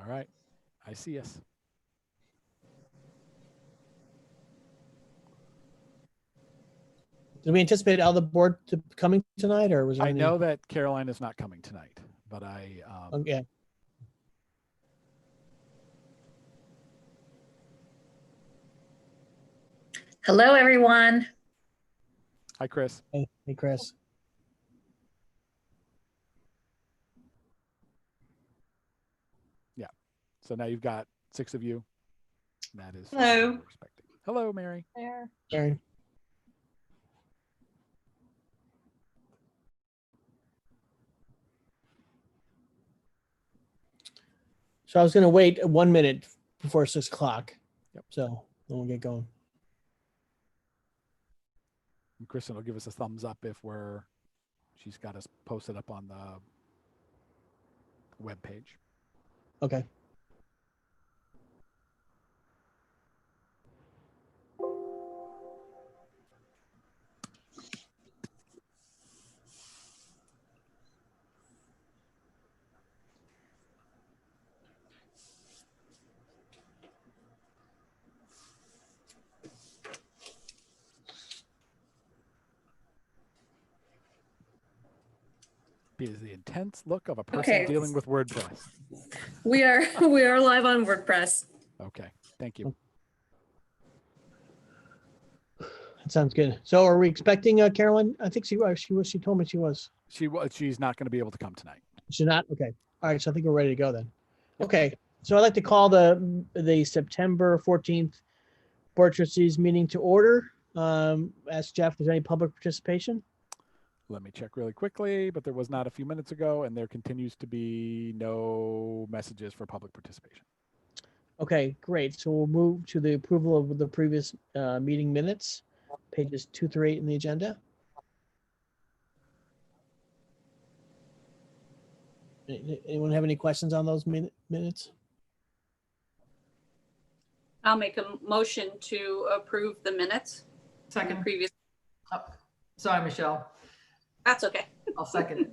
All right. I see us. Did we anticipate all the board coming tonight, or was there I any? know that Caroline is not coming tonight, but Yeah. Hello, everyone. Hi, Chris. Hey, Chris. Yeah. So now you've got 6 of you. That is Hello. what we're expecting. Hello, Mary. There. Sharon. So I was going to wait 1 minute before 6 o'clock. Yep. So then we'll get going. And Kristen will give us a thumbs up if she's got us posted up on the web page. Okay. Is the intense look of a person dealing with WordPress. We are live on WordPress. Okay, thank you. That sounds good. So are we expecting Carolyn? I think she told me she was. She's not going to be able to come tonight. She's not? Okay. All right. So I think we're ready to go then. Okay. So I'd like to call the September 14th Board of Trustees meeting to order. Ask Jeff if there's any public participation. Let me check really quickly, but there was not a few minutes ago, and there continues to be no messages for public participation. Okay, great. So we'll move to the approval of the previous meeting minutes, pages 2 through 8 in the agenda. Anyone have any questions on those minutes? I'll make a motion to approve the minutes. Second. Previous. Oh, sorry, Michelle. That's okay. I'll second it.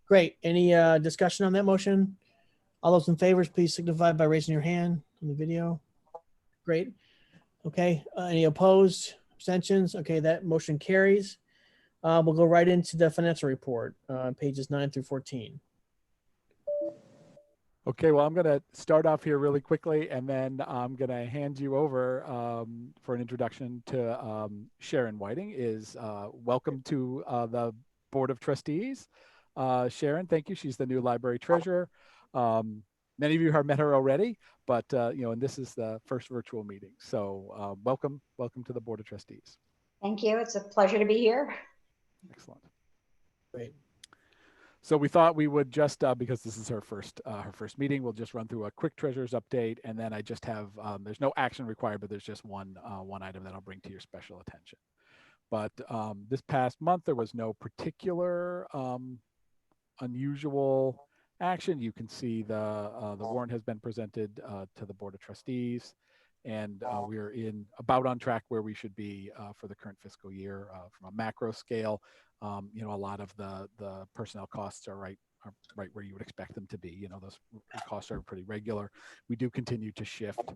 Great. Any discussion on that motion? All those in favor, please signify by raising your hand on the video. Great. Okay. Any opposed? Abstentions? Okay, that motion carries. We'll go right into the financial report, pages 9 through 14. Okay, well, I'm going to start off here really quickly, and then I'm going to hand you over for an introduction to Sharon Whiting. Welcome to the Board of Trustees. Sharon, thank you. She's the new library treasurer. Many of you have met her already, but and this is the first virtual meeting. So welcome to the Board of Trustees. Thank you. It's a pleasure to be here. Excellent. Great. So we thought we would just, because this is her first meeting, we'll just run through a quick treasurer's update, and then I just have, there's no action required, but there's just one item that I'll bring to your special attention. But this past month, there was no particular unusual action. You can see the warrant has been presented to the Board of Trustees, and we're about on track where we should be for the current fiscal year from a macro scale. A lot of the personnel costs are right where you would expect them to be. Those costs are pretty regular. We do continue to shift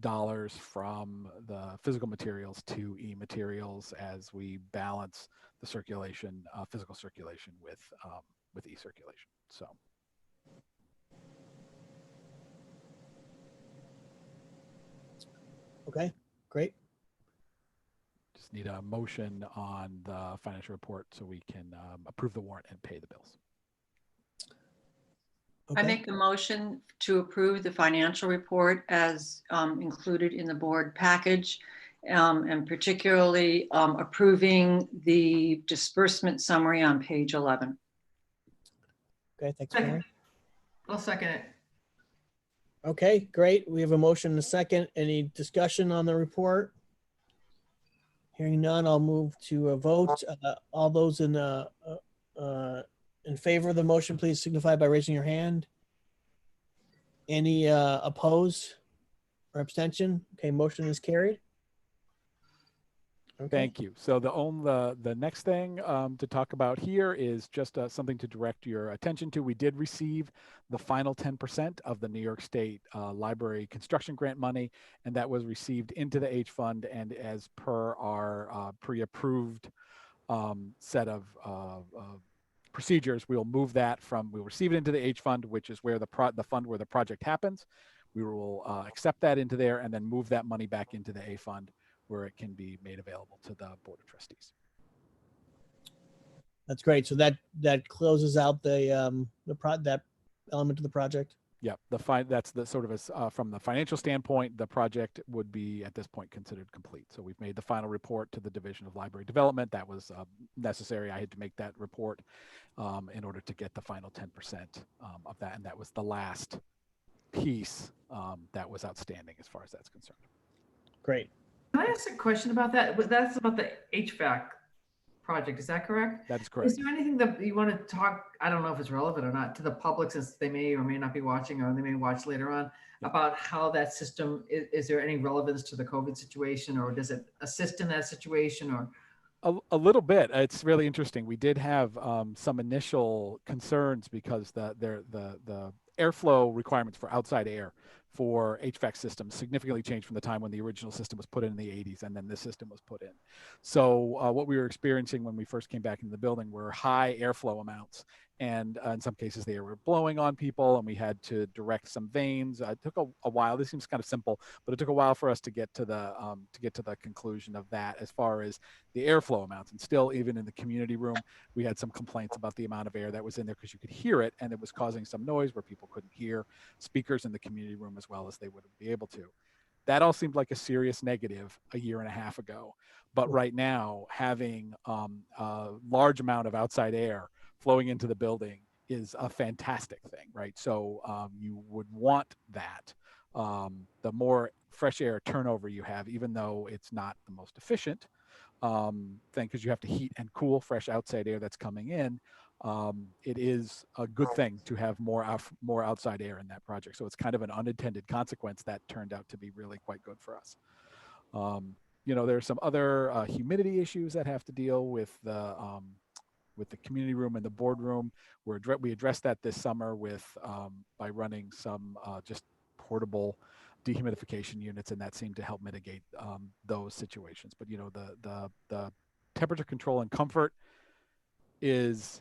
dollars from the physical materials to e-materials as we balance the circulation, physical circulation with e-circulation. So. Okay, great. Just need a motion on the financial report so we can approve the warrant and pay the bills. Okay. I make a motion to approve the financial report as included in the board package, and particularly approving the disbursement summary on page 11. Okay, thanks, Mary. I'll second it. Okay, great. We have a motion and a second. Any discussion on the report? Hearing none, I'll move to a vote. All those in favor of the motion, please signify by raising your hand. Any opposed or abstention? Okay, motion is carried. Okay. Thank you. So the next thing to talk about here is just something to direct your attention to. We did receive the final 10% of the New York State Library construction grant money, and that was received into the H fund. And as per our pre-approved set of procedures, we'll move that we'll receive it into the H fund, which is where the fund where the project happens. We will accept that into there and then move that money back into the A fund, where it can be made available to the Board of Trustees. That's great. So that closes out that element of the project. Yeah, that's the sort of from the financial standpoint, the project would be at this point considered complete. So we've made the final report to the Division of Library Development. That was necessary. I had to make that report in order to get the final 10% of that, and that was the last piece that was outstanding as far as that's concerned. Great. Can I ask a question about that? That's about the HVAC project, is that correct? That is correct. Is there anything that you want to talk, I don't know if it's relevant or not, to the public, since they may or may not be watching, or they may watch later on, about how that system, is there any relevance to the COVID situation, or does it assist in that situation, or? A little bit. It's really interesting. We did have some initial concerns because the airflow requirements for outside air for HVAC systems significantly changed from the time when the original system was put in the 80s and then this system was put in. So what we were experiencing when we first came back into the building were high airflow amounts. And in some cases they were blowing on people and we had to direct some vanes. It took a while. This seems kind of simple, but it took a while for us to get to the conclusion of that as far as the airflow amounts. And still, even in the community room, we had some complaints about the amount of air that was in there because you could hear it and it was causing some noise where people couldn't hear speakers in the community room as well as they would be able to. That all seemed like a serious negative a year and a half ago. But right now, having a large amount of outside air flowing into the building is a fantastic thing, right? So you would want that. The more fresh air turnover you have, even though it's not the most efficient thing, because you have to heat and cool fresh outside air that's coming in, it is a good thing to have more outside air in that project. So it's kind of an unintended consequence that turned out to be really quite good for us. There's some other humidity issues that have to deal with the community room and the boardroom. We addressed that this summer by running some just portable dehumidification units, and that seemed to help mitigate those situations. But the temperature control and comfort is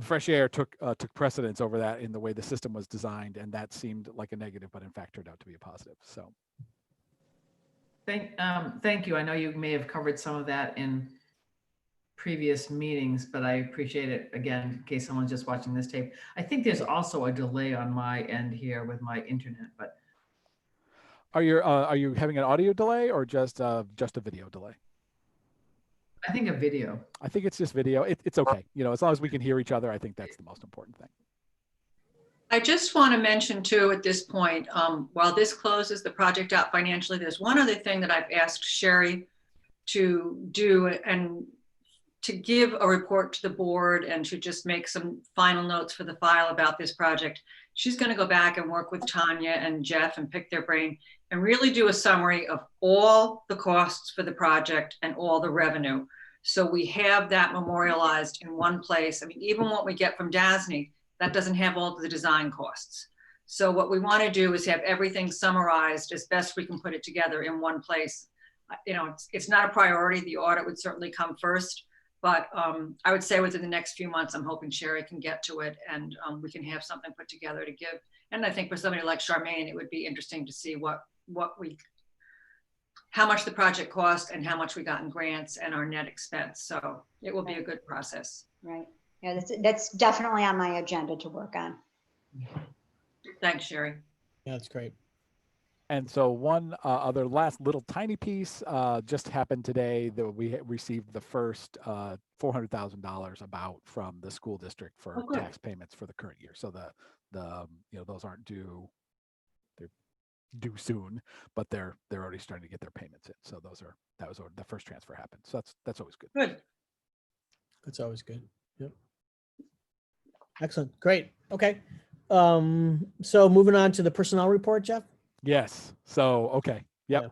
fresh air took precedence over that in the way the system was designed, and that seemed like a negative, but in fact turned out to be a positive. So thank you. I know you may have covered some of that in previous meetings, but I appreciate it again, in case someone's just watching this tape. I think there's also a delay on my end here with my internet, but. Are you having an audio delay or just a video delay? I think a video. I think it's just video. It's okay. As long as we can hear each other, I think that's the most important thing. I just want to mention too, at this point, while this closes the project out financially, there's one other thing that I've asked Sherry to do, and to give a report to the board and to just make some final notes for the file about this project. She's going to go back and work with Tanya and Jeff and pick their brain and really do a summary of all the costs for the project and all the revenue. So we have that memorialized in one place. I mean, even what we get from DASNY, that doesn't have all of the design costs. So what we want to do is have everything summarized as best we can put it together in one place. It's not a priority. The audit would certainly come first. But I would say within the next few months, I'm hoping Sherry can get to it and we can have something put together to give. And I think for somebody like Charmaine, it would be interesting to see how much the project cost and how much we got in grants and our net expense. So it will be a good process. Right. Yeah, that's definitely on my agenda to work on. Thanks, Sherry. Yeah, that's great. And so one other last little tiny piece just happened today that we received the first $400,000 about from the school district for tax payments for the current year. So those aren't due; they're due soon, but they're already starting to get their payments in. So that was the first transfer happened. So that's always good. Good. That's always good. Yep. Excellent. Great. Okay. So moving on to the personnel report, Jeff. Yes. So, okay. Yep.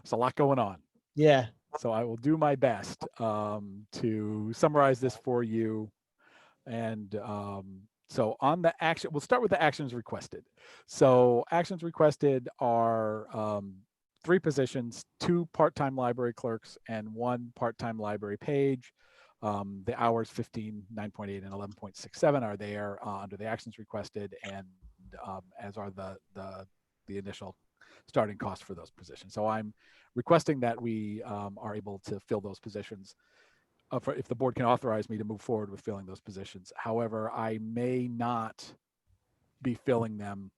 There's a lot going on. Yeah. So I will do my best to summarize this for you. And so on the action, we'll start with the actions requested. So actions requested are 3 positions, 2 part-time library clerks and 1 part-time library page. The hours 15, 9.8 and 11.67 are there under the actions requested, and as are the initial starting cost for those positions. So I'm requesting that we are able to fill those positions if the board can authorize me to move forward with filling those positions. However, I may not be filling them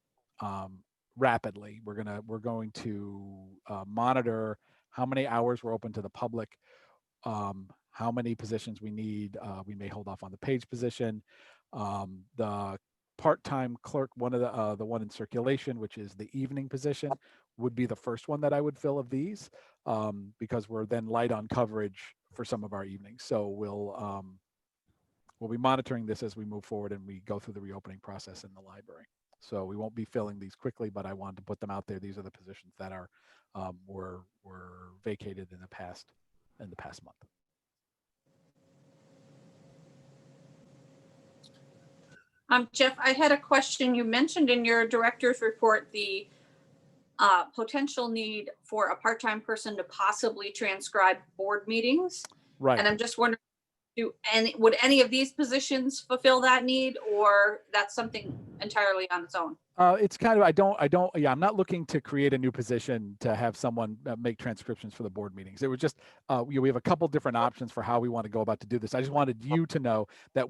rapidly. We're going to monitor how many hours we're open to the public, how many positions we need. We may hold off on the page position. The part-time clerk, one of the one in circulation, which is the evening position, would be the first one that I would fill of these, because we're then light on coverage for some of our evenings. So we'll be monitoring this as we move forward and we go through the reopening process in the library. So we won't be filling these quickly, but I wanted to put them out there. These are the positions that are were vacated in the past month. Jeff, I had a question. You mentioned in your director's report the potential need for a part-time person to possibly transcribe board meetings. Right. And I'm just wondering, would any of these positions fulfill that need, or that's something entirely on its own? It's kind of, yeah, I'm not looking to create a new position to have someone make transcriptions for the board meetings. It was just, we have a couple different options for how we want to go about to do this. I just wanted you to know that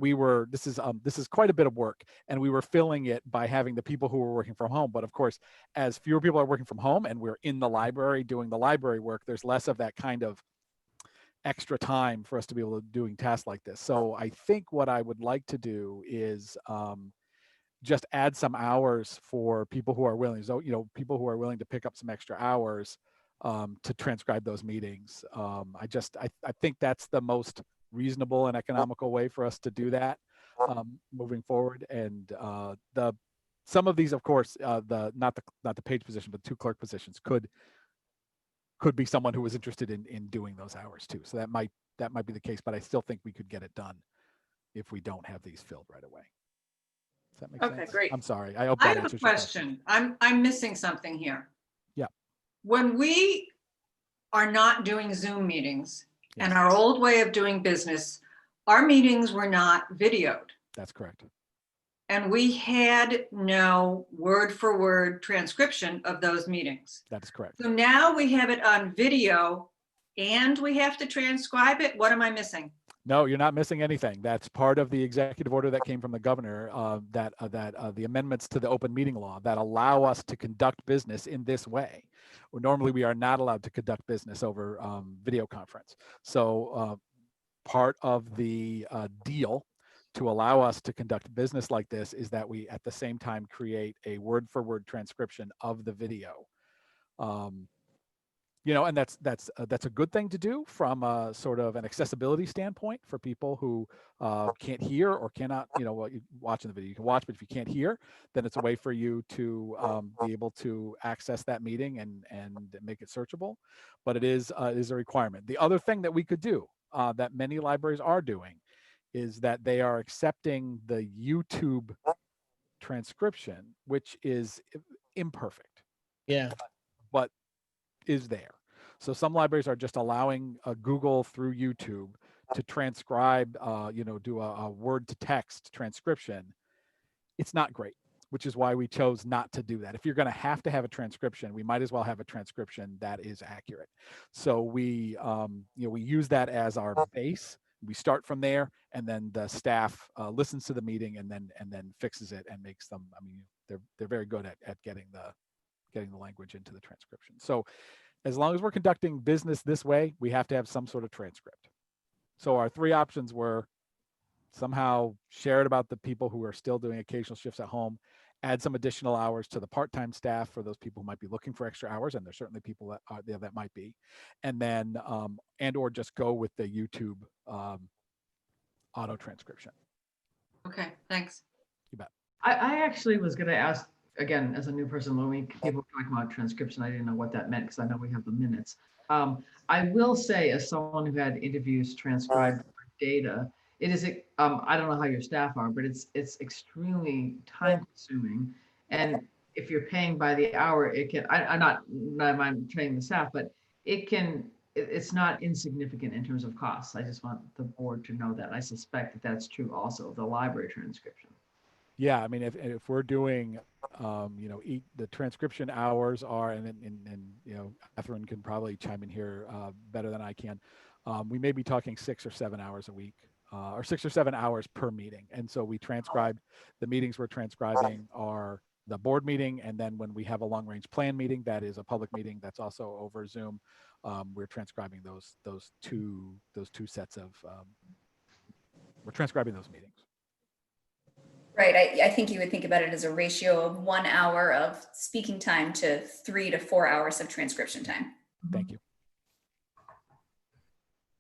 this is quite a bit of work, and we were filling it by having the people who were working from home. But of course, as fewer people are working from home and we're in the library doing the library work, there's less of that kind of extra time for us to be able to doing tasks like this. So I think what I would like to do is just add some hours for people who are willing. So, people who are willing to pick up some extra hours to transcribe those meetings. I think that's the most reasonable and economical way for us to do that moving forward. And some of these, of course, not the page position, but 2 clerk positions could be someone who was interested in doing those hours too. So that might be the case, but I still think we could get it done if we don't have these filled right away. Does that make sense? Okay, great. I'm sorry. I hope I that have a answers your question. question. I'm missing something here. Yeah. When we are not doing Zoom meetings and Yes. our old way of doing business, our meetings were not videoed. That's correct. And we had no word for word transcription of those meetings. That is correct. So now we have it on video and we have to transcribe it. What am I missing? No, you're not missing anything. That's part of the executive order that came from the governor, that the amendments to the open meeting law that allow us to conduct business in this way. Normally, we are not allowed to conduct business over video conference. So part of the deal to allow us to conduct business like this is that we, at the same time, create a word-for-word transcription of the video. And that's a good thing to do from a sort of an accessibility standpoint for people who can't hear or cannot, watching the video, you can watch, but if you can't hear, then it's a way for you to be able to access that meeting and make it searchable. But it is a requirement. The other thing that we could do that many libraries are doing is that they are accepting the YouTube transcription, which is imperfect. Yeah. But is there. So some libraries are just allowing Google through YouTube to transcribe, do a word to text transcription. It's not great, which is why we chose not to do that. If you're going to have a transcription, we might as well have a transcription that is accurate. So we use that as our base. We start from there, and then the staff listens to the meeting and then fixes it and makes them. I mean, they're very good at getting the language into the transcription. So as long as we're conducting business this way, we have to have some sort of transcript. So our 3 options were somehow share it about the people who are still doing occasional shifts at home, add some additional hours to the part-time staff for those people who might be looking for extra hours, and there's certainly people that are there that might be, and then or just go with the YouTube auto transcription. Okay, thanks. You bet. I actually was going to ask again, as a new person, when people talk about transcription, I didn't know what that meant because I know we have the minutes. I will say, as someone who had interviews transcribed data, it is, I don't know how your staff are, but it's extremely time consuming. And if you're paying by the hour, it can, I'm training the staff, but it's not insignificant in terms of costs. I just want the board to know that. I suspect that that's true also of the library transcription. Yeah, I mean, if we're doing, the transcription hours are, and Catherine can probably chime in here better than I can. We may be talking 6 or 7 hours a week, or 6 or 7 hours per meeting. And so we transcribe the meetings we're transcribing are the board meeting, and then when we have a long range plan meeting, that is a public meeting that's also over Zoom. We're transcribing those two sets of. We're transcribing those meetings. Right. I think you would think about it as a ratio of 1 hour of speaking time to 3 to 4 hours of transcription time. Thank you.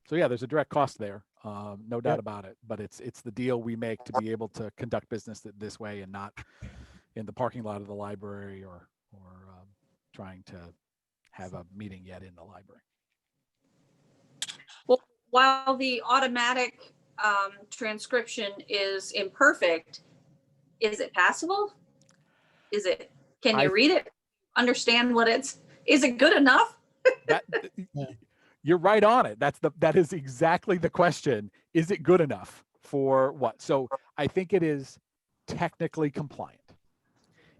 So yeah, there's a direct cost there, no doubt about it. But it's the deal we make to be able to conduct business this way and not in the parking lot of the library or trying to have a meeting yet in the library. Well, while the automatic transcription is imperfect, is it passable? Can you read it? Understand is it good enough? You're right on it. That is exactly the question. Is it good enough for what? So I think it is technically compliant.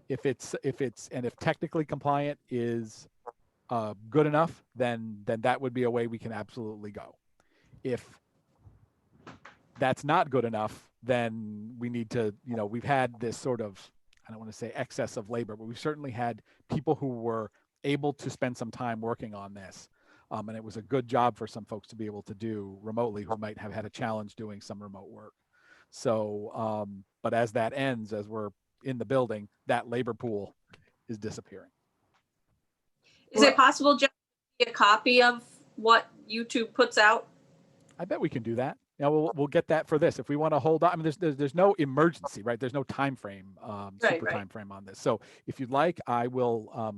If technically compliant is good enough, then that would be a way we can absolutely go. If that's not good enough, then we need to, we've had this sort of, I don't want to say excess of labor, but we've certainly had people who were able to spend some time working on this. And it was a good job for some folks to be able to do remotely who might have had a challenge doing some remote work. So, but as that ends, as we're in the building, that labor pool is disappearing. Is it possible just to get a copy of what YouTube puts out? I bet we can do that. We'll get that for this. If we want to hold on, I mean, there's no emergency, right? There's no time frame, time frame on this. So if you'd like, I will,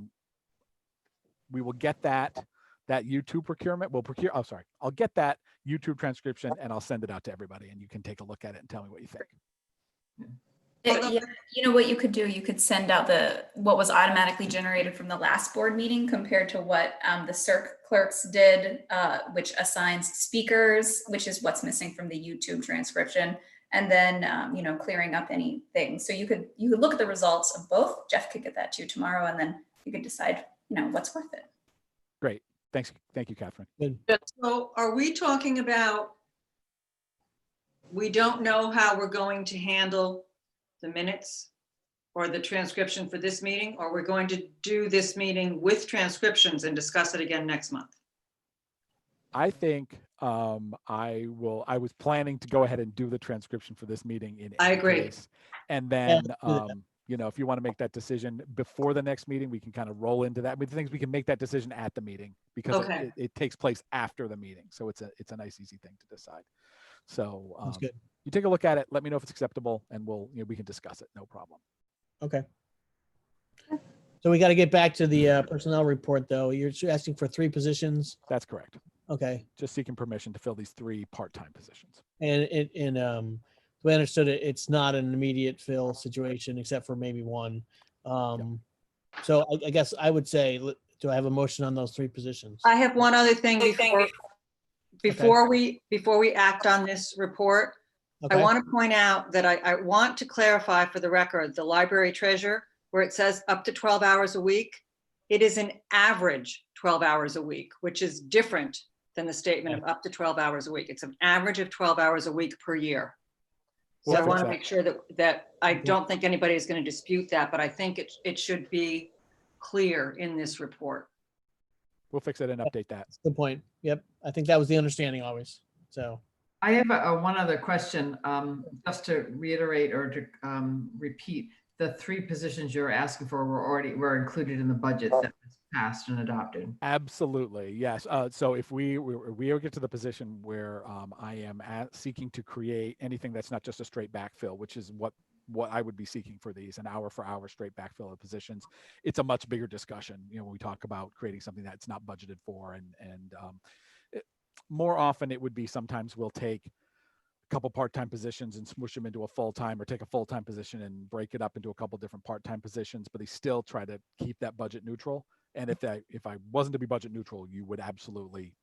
we will get that YouTube procurement. I'll get that YouTube transcription and I'll send it out to everybody and you can take a look at it and tell me what you think. Yeah, you know what you could do? You could send out what was automatically generated from the last board meeting compared to what the CERC clerks did, which assigns speakers, which is what's missing from the YouTube transcription, and then clearing up anything. So you could look at the results of both. Jeff could get that to you tomorrow, and then you could decide what's worth it. Great, thanks, thank you, Catherine. Good. So are we talking about, we don't know how we're going to handle the minutes or the transcription for this meeting, or we're going to do this meeting with transcriptions and discuss it again next month? I think I was planning to go ahead and do the transcription for this meeting I agree. Case. And then, if you want to make that decision before the next meeting, we can kind of roll into that. But the things we can make that decision at the meeting because it takes place after the meeting. So it's a nice, easy thing to decide. So That's good. You take a look at it, let me know if it's acceptable, and we can discuss it. No problem. Okay. So we got to get back to the personnel report, though. You're asking for 3 positions. That's correct. Okay. Just seeking permission to fill these 3 part-time positions. And the way I understood it, it's not an immediate fill situation except for maybe one. So I guess I would say, do I have a motion on those 3 positions? I have one other thing before we act on this report. Okay. I want to point out that I want to clarify for the record, the library treasurer, where it says up to 12 hours a week, it is an average 12 hours a week, which is different than the statement of up to 12 hours a week. It's an average of 12 hours a week per year. So I want to make sure that I don't think anybody is going to dispute that, but I think it should be clear in this report. We'll fix it and update that. That's the point. Yep. I think that was the understanding always. So I have one other question, just to reiterate or to repeat. The 3 positions you're asking for were included in the budget that was passed and adopted. Absolutely, yes. So if we get to the position where I am seeking to create anything that's not just a straight backfill, which is what what I would be seeking for these, an hour for hour straight backfill of positions. It's a much bigger discussion, when we talk about creating something that's not budgeted for. More often it would be sometimes we'll take a couple part-time positions and smoosh them into a full-time, or take a full-time position and break it up into a couple different part-time positions, but they still try to keep that budget neutral. And if I wasn't to be budget neutral, you would absolutely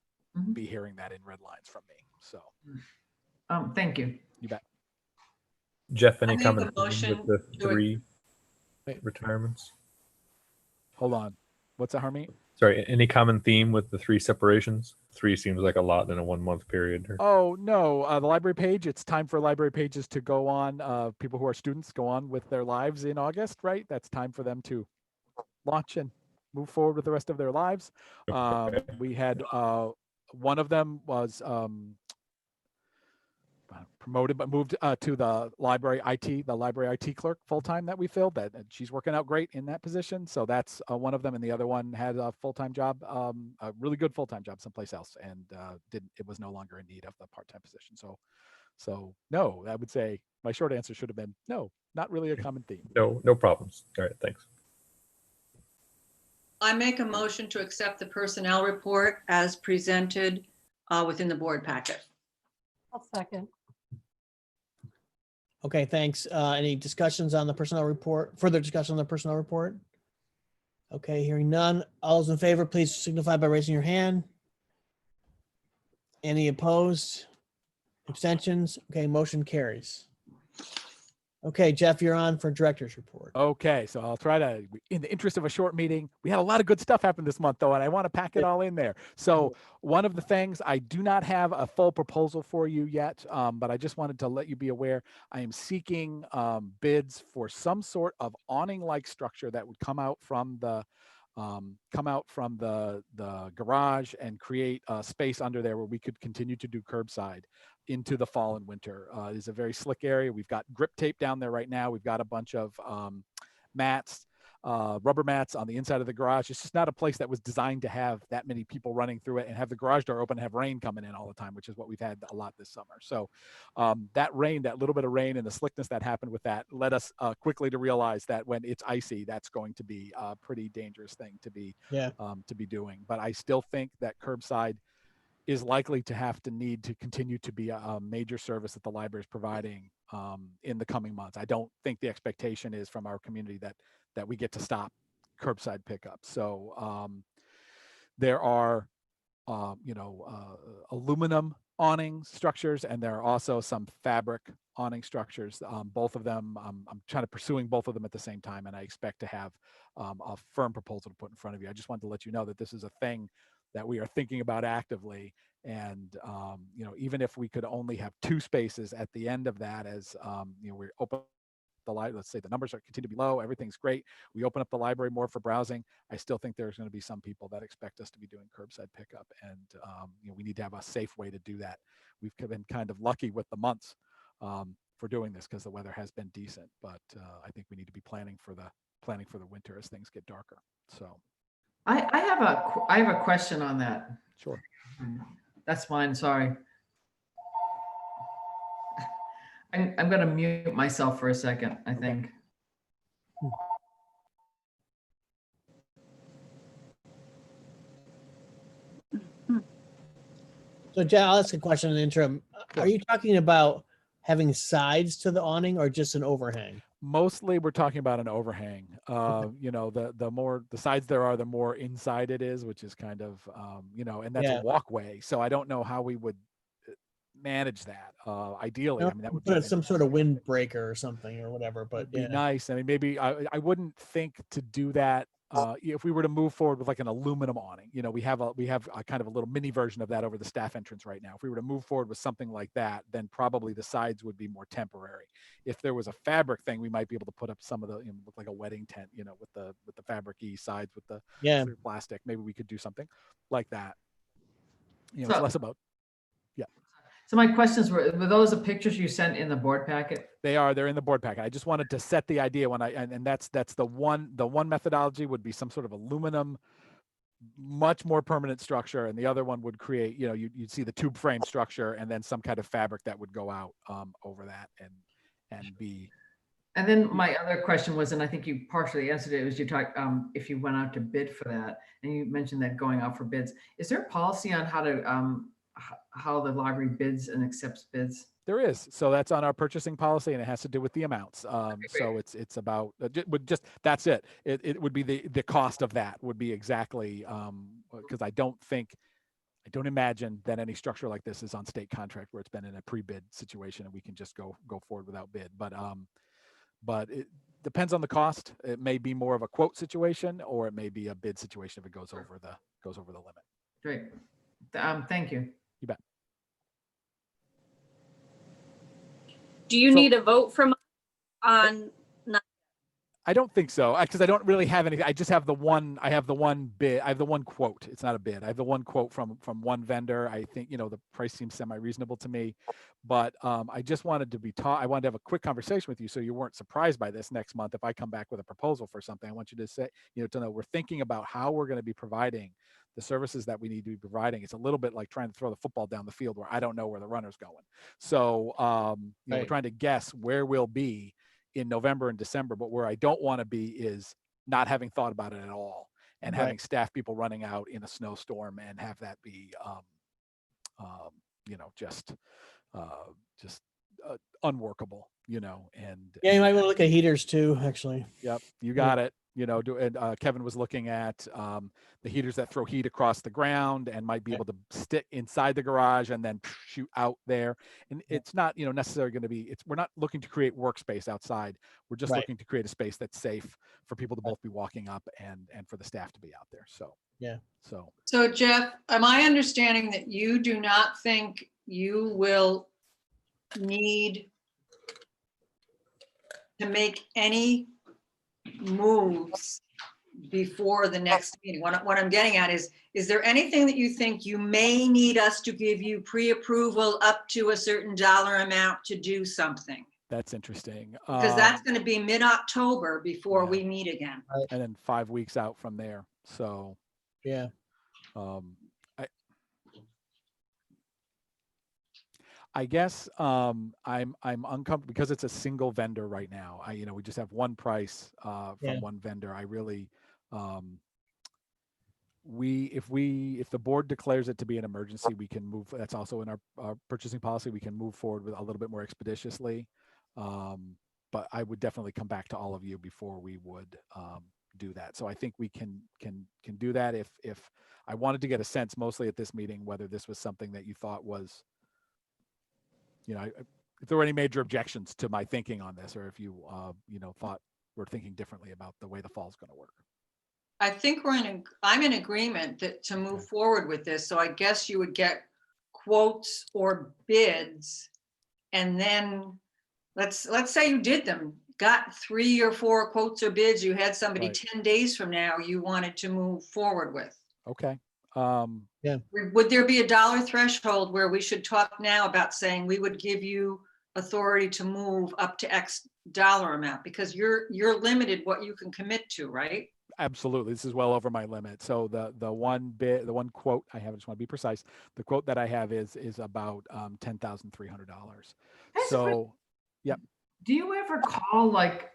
be hearing that in red lines from me. So Thank you. you bet. Jeff, any I make a comment motion with the to- 3 retirements? Hold on. What's that, Harmeet? Sorry, any common theme with the 3 separations? 3 seems like a lot in a 1 month period. Oh, no. The library page, it's time for library pages to go on. People who are students go on with their lives in August, right? That's time for them to launch and move forward with the rest of their lives. We had one of them was promoted, but moved to the library IT clerk full-time that we filled. That she's working out great in that position. So that's one of them. And the other one had a full-time job, a really good full-time job someplace else, and it was no longer in need of the part-time position. So no, I would say my short answer should have been no, not really a common theme. No problems. All right, thanks. I make a motion to accept the personnel report as presented within the board packet. I'll second. Okay, thanks. Any discussions on the personnel report? Further discussion on the personnel report? Okay, hearing none. All those in favor, please signify by raising your hand. Any opposed? Abstentions? Okay, motion carries. Okay, Jeff, you're on for director's report. Okay, so I'll try to, in the interest of a short meeting, we had a lot of good stuff happen this month though, and I want to pack it all in there. So one of the things, I do not have a full proposal for you yet, but I just wanted to let you be aware, I am seeking bids for some sort of awning-like structure that would come out from the garage and create a space under there where we could continue to do curbside into the fall and winter. It is a very slick area. We've got grip tape down there right now. We've got a bunch of mats, rubber mats on the inside of the garage. It's just not a place that was designed to have that many people running through it and have the garage door open and have rain coming in all the time, which is what we've had a lot this summer. So that little bit of rain and the slickness that happened with that led us quickly to realize that when it's icy, that's going to be a pretty dangerous thing to be doing. But I still think that curbside is likely to have to need to continue to be a major service that the library is providing in the coming months. I don't think the expectation is from our community that we get to stop curbside pickup. So there are, aluminum awning structures, and there are also some fabric awning structures. Both of them, I'm trying to pursuing both of them at the same time, and I expect to have a firm proposal to put in front of you. I just wanted to let you know that this is a thing that we are thinking about actively. And, even if we could only have 2 spaces at the end of that, as, we're open the library, let's say the numbers are continue to be low, everything's great. We open up the library more for browsing. I still think there's going to be some people that expect us to be doing curbside pickup. And, we need to have a safe way to do that. We've been kind of lucky with the months for doing this because the weather has been decent, but I think we need to be planning for the winter as things get darker. So. I have a question on that. Sure. That's fine. Sorry. I'm going to mute myself for a second, I think. So, Jeff, I'll ask a question in the interim. Are you talking about having sides to the awning or just an overhang? Mostly we're talking about an overhang. The more the sides there are, the more inside it is, which is kind of, and that's a walkway. So I don't know how we would manage that. Ideally, I mean, that would put some sort of windbreaker or something or whatever, but be nice. I mean, maybe I wouldn't think to do that. If we were to move forward with like an aluminum awning, we have a kind of a little mini version of that over the staff entrance right now. If we were to move forward with something like that, then probably the sides would be more temporary. If there was a fabric thing, we might be able to put up some of the, look like a wedding tent, with the fabric-y sides with the clear plastic. Maybe we could do something like that. It's less about. So my questions were those the pictures you sent in the board packet? They're in the board packet. I just wanted to set the idea and that's the one methodology would be some sort of aluminum, much more permanent structure. And the other one would create, you'd see the tube frame structure and then some kind of fabric that would go out over that and be And then my other question was, and I think you partially answered it, was you talked, if you went out to bid for that, and you mentioned that going out for bids. Is there a policy on how to, how the library bids and accepts bids? There is. So that's on our purchasing policy, and it has to do with the amounts. So it's about just that's it. It would be the cost of that would be exactly because I don't imagine that any structure like this is on state contract where it's been in a pre-bid situation and we can just go forward without bid. But it depends on the cost. It may be more of a quote situation, or it may be a bid situation if it goes over the limit. Great. Thank you. You bet. Do you So- need a vote from us on? I don't think so, because I don't really have anything. I just have the one. I have the one bid. I have the one quote. It's not a bid. I have the one quote from one vendor. I think the price seems semi-reasonable to me, but I just wanted to I wanted to have a quick conversation with you, so you weren't surprised by this next month. If I come back with a proposal for something, I want you to say, to know we're thinking about how we're going to be providing the services that we need to be providing. It's a little bit like trying to throw the football down the field where I don't know where the runner's going. So we're trying to guess where we'll be in November and December, but where I don't want to be is not having thought about it at all and having staff people running out in a snowstorm and have that be, just unworkable, and Yeah, you might want to look at heaters too, actually. Yep, you got it. Kevin was looking at the heaters that throw heat across the ground and might be able to stick inside the garage and then shoot out there. And it's not, necessarily going to be. We're not looking to create workspace outside. We're just looking to create a space that's safe for people to both be walking up and for the staff to be out there. So yeah. So Jeff, am I understanding that you do not think you will need to make any moves before the next meeting? What I'm getting at is there anything that you think you may need us to give you pre-approval up to a certain dollar amount to do something? that's interesting. Because that's going to be mid-October before we meet again. And then 5 weeks out from there. So yeah. I guess I'm uncomfortable because it's a single vendor right now. We just have one price from one vendor. I really if the board declares it to be an emergency, we can move. That's also in our purchasing policy. We can move forward with a little bit more expeditiously. But I would definitely come back to all of you before we would do that. So I think we can do that. If I wanted to get a sense mostly at this meeting whether this was something that you thought was, if there were any major objections to my thinking on this, or if you thought we're thinking differently about the way the fall is going to work. I think I'm in agreement that to move forward with this. So I guess you would get quotes or bids, and then let's say you did them, got 3 or 4 quotes or bids, you had somebody 10 days from now you wanted to move forward with. Okay. Would there be a dollar threshold where we should talk now about saying we would give you authority to move up to X dollar amount, because you're limited what you can commit to, right? Absolutely. This is well over my limit. So the one quote I have, I just want to be precise. The quote that I have is about $10,300. So, yep. Do you ever call like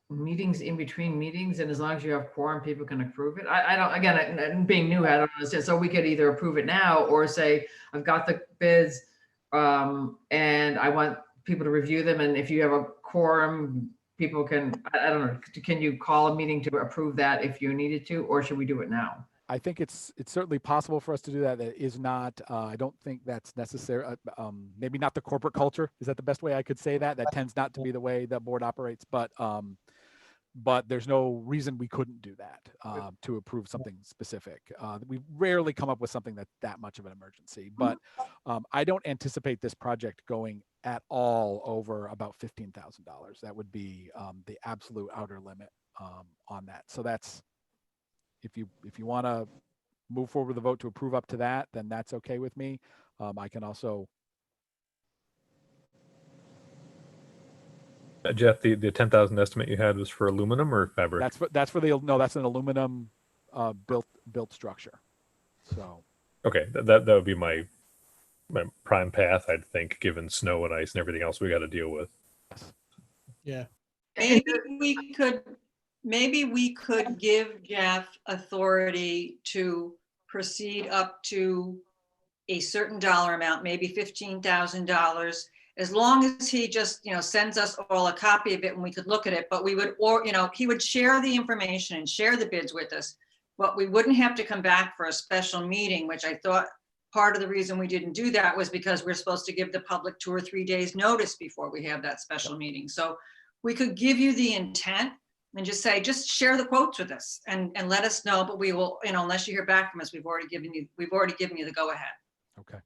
meetings in between meetings, and as long as you have quorum, people can approve it? I don't, again, being new, I don't understand. So we could either approve it now or say, I've got the bids and I want people to review them. And if you have a quorum, people can, I don't know, can you call a meeting to approve that if you needed to, or should we do it now? I think it's certainly possible for us to do that. That is not, I don't think that's necessary. Maybe not the corporate culture. Is that the best way I could say that? That tends not to be the way the board operates, but there's no reason we couldn't do that to approve something specific. We rarely come up with something that's that much of an emergency, but I don't anticipate this project going at all over about $15,000. That would be the absolute outer limit on that. So that's, if you want to move forward with a vote to approve up to that, then that's okay with me. I can also. Jeff, the 10,000 estimate you had was for aluminum or fabric? That's an aluminum built structure. So. Okay, that would be my prime path, I'd think, given snow and ice and everything else we got to deal with. Yeah. maybe we could give Jeff authority to proceed up to a certain dollar amount, maybe $15,000, as long as he just, sends us all a copy of it and we could look at it. But we would, or, he would share the information and share the bids with us, but we wouldn't have to come back for a special meeting, which I thought part of the reason we didn't do that was because we're supposed to give the public 2 or 3 days notice before we have that special meeting. So we could give you the intent and just say, just share the quotes with us and let us know, but we will, unless you hear back from us, we've already given you the go ahead. Okay.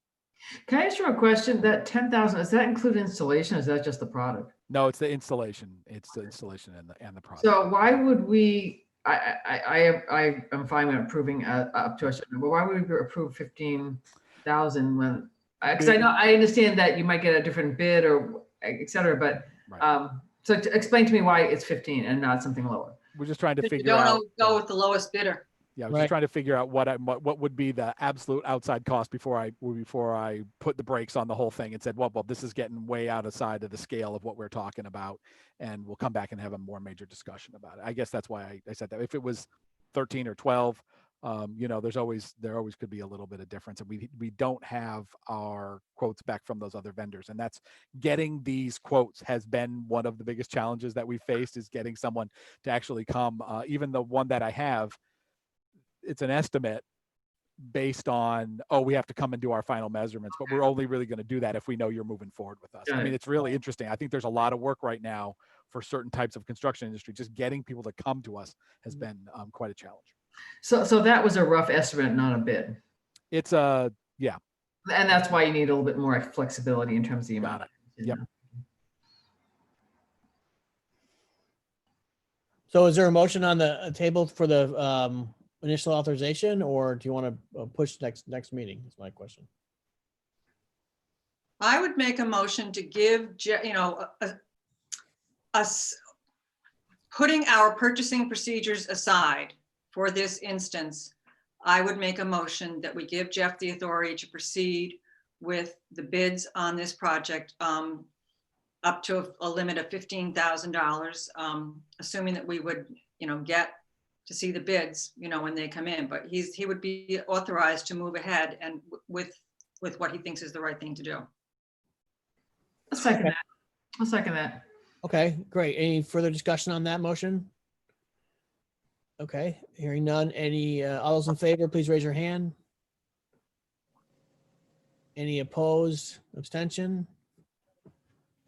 Can I ask you a question? That 10,000, does that include installation? Or is that just the product? No, it's the installation. It's the installation and the product. So why would we, I am fine with approving up to a certain, but why would we approve 15,000 when, because I understand that you might get a different bid or et cetera, but Right. So explain to me why it's 15 and not something lower. We're just trying to But you figure don't out. always go with the lowest bidder. Yeah, I was Right. just trying to figure out what would be the absolute outside cost before I put the brakes on the whole thing and said, well, this is getting way outside of the scale of what we're talking about, and we'll come back and have a more major discussion about it. I guess that's why I said that. If it was 13 or 12, there always could be a little bit of difference, and we don't have our quotes back from those other vendors, and that's getting these quotes has been one of the biggest challenges that we faced, is getting someone to actually come. Even the one that I have, it's an estimate based on, we have to come and do our final measurements, but we're only really going to do that if we know you're moving forward with us. I mean, it's really interesting. I think there's a lot of work right now for certain types of construction industry. Just getting people to come to us has been quite a challenge. So that was a rough estimate, not a bid. It's yeah. And that's why you need a little bit more flexibility in terms of the amount. Yep. So is there a motion on the table for the initial authorization, or do you want to push next meeting? Is my question. I would make a motion to give, us putting our purchasing procedures aside for this instance. I would make a motion that we give Jeff the authority to proceed with the bids on this project up to a limit of $15,000, assuming that we would, get to see the bids, when they come in. But he would be authorized to move ahead and with what he thinks is the right thing to do. I'll second that. Okay, great. Any further discussion on that motion? Okay, hearing none. All those in favor, please raise your hand. Any opposed? Abstention?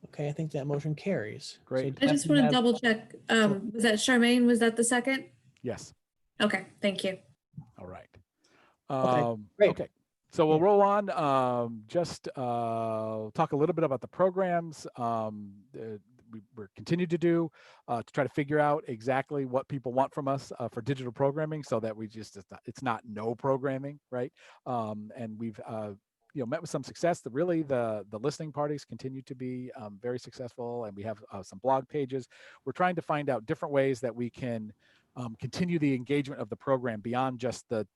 Okay, I think that motion carries. Great. I just want to double check. Was that Charmaine? Was that the second? Yes. Okay, thank you. All right. Great. Okay. So we'll roll on. Just talk a little bit about the programs. We're continuing to do to try to figure out exactly what people want from us for digital programming, so that it's not no programming, right? And we've met with some success. The listening parties continue to be very successful, and we have some blog pages. We're trying to find out different ways that we can continue the engagement of the program beyond just the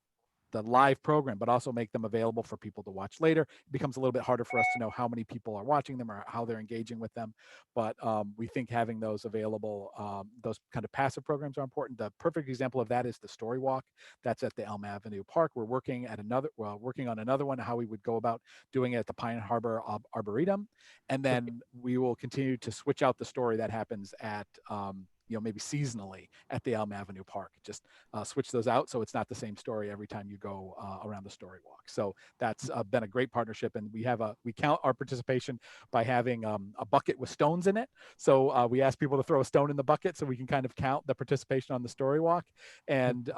live program, but also make them available for people to watch later. It becomes a little bit harder for us to know how many people are watching them or how they're engaging with them. But we think having those available, those kind of passive programs are important. The perfect example of that is the Story Walk. That's at the Elm Avenue Park. We're working on another one, how we would go about doing it at the Pine Harbor Arboretum. And then we will continue to switch out the story that happens at maybe seasonally at the Elm Avenue Park. Just switch those out so it's not the same story every time you go around the Story Walk. So that's been a great partnership, and we count our participation by having a bucket with stones in it. So we ask people to throw a stone in the bucket so we can kind of count the participation on the Story Walk. And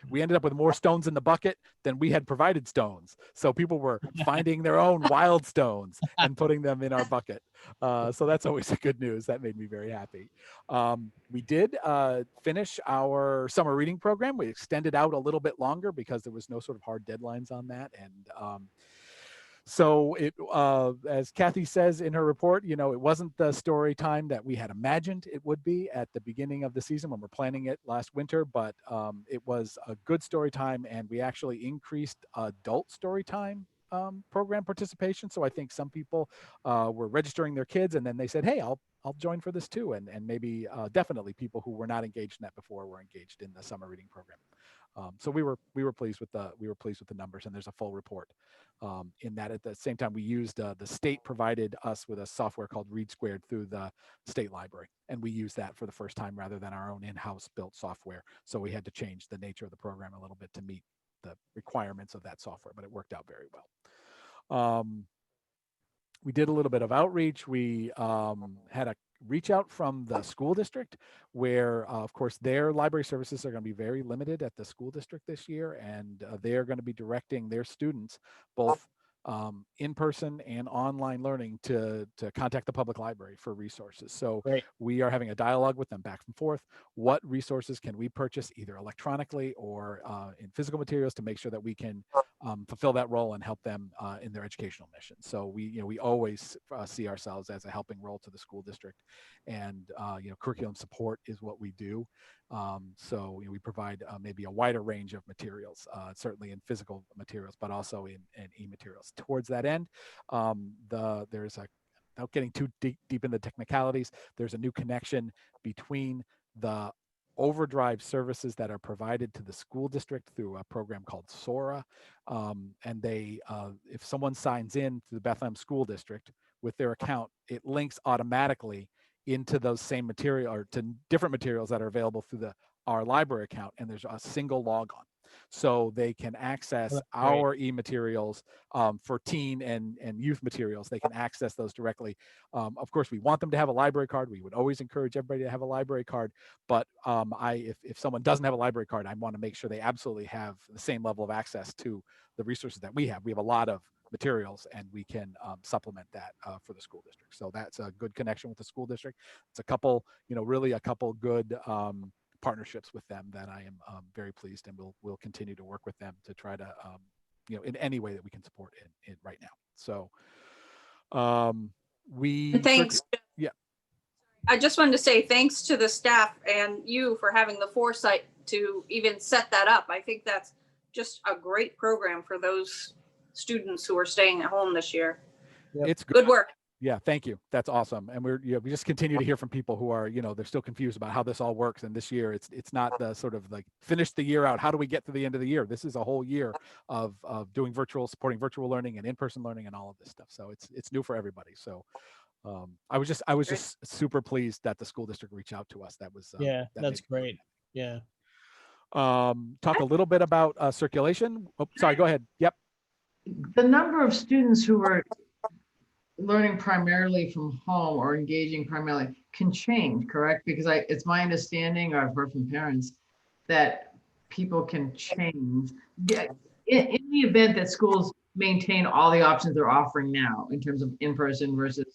we ended up with more stones in the bucket than we had provided stones. So people were finding their own wild stones and putting them in our bucket. So that's always a good news. That made me very happy. We did finish our summer reading program. We extended out a little bit longer because there was no sort of hard deadlines on that. And so it, as Kathy says in her report, it wasn't the story time that we had imagined it would be at the beginning of the season when we're planning it last winter, but it was a good story time, and we actually increased adult story time program participation. So I think some people were registering their kids, and then they said, hey, I'll I'll join for this too. And maybe definitely people who were not engaged in that before were engaged in the summer reading program. So we were pleased with the numbers, and there's a full report in that. At the same time, we used the state provided us with a software called Read Squared through the state library, and we used that for the first time rather than our own in-house built software. So we had to change the nature of the program a little bit to meet the requirements of that software, but it worked out very well. We did a little bit of outreach. We had a reach out from the school district where, of course, their library services are going to be very limited at the school district this year. And they're going to be directing their students, both in person and online learning, to contact the public library for resources. So Great. we are having a dialogue with them back and forth. What resources can we purchase either electronically or in physical materials to make sure that we can fulfill that role and help them in their educational mission. So we always see ourselves as a helping role to the school district, and curriculum support is what we do. So we provide maybe a wider range of materials, certainly in physical materials, but also in e-materials. Towards that end, there's without getting too deep in the technicalities, there's a new connection between the overdrive services that are provided to the school district through a program called SORA. And they, if someone signs in to the Bethlehem School District with their account, it links automatically into those same material or to different materials that are available through our library account. And there's a single logon. So they can access our e-materials for teen and youth materials. They can access those directly. Of course, we want them to have a library card. We would always encourage everybody to have a library card. But if someone doesn't have a library card, I want to make sure they absolutely have the same level of access to the resources that we have. We have a lot of materials, and we can supplement that for the school district. So that's a good connection with the school district. It's a couple, really a couple good partnerships with them that I am very pleased, and we'll continue to work with them to try to in any way that we can support it right now. So Thanks. Yeah. I just wanted to say thanks to the staff and you for having the foresight to even set that up. I think that's just a great program for those students who are staying at home this year. Yep. It's good work. Yeah, thank you. That's awesome. And we just continue to hear from people who are, they're still confused about how this all works. And this year, it's not the sort of like finish the year out. How do we get to the end of the year? This is a whole year of doing supporting virtual learning and in-person learning and all of this stuff. So it's new for everybody. So I was just super pleased that the school district reached out to us. That was that's great. Yeah. Talk a little bit about circulation. Oh, sorry, go ahead. Yep. The number of students who are learning primarily from home or engaging primarily can change, correct? Because it's my understanding, or I've heard from parents, that people can change. In the event that schools maintain all the options they're offering now in terms of in-person versus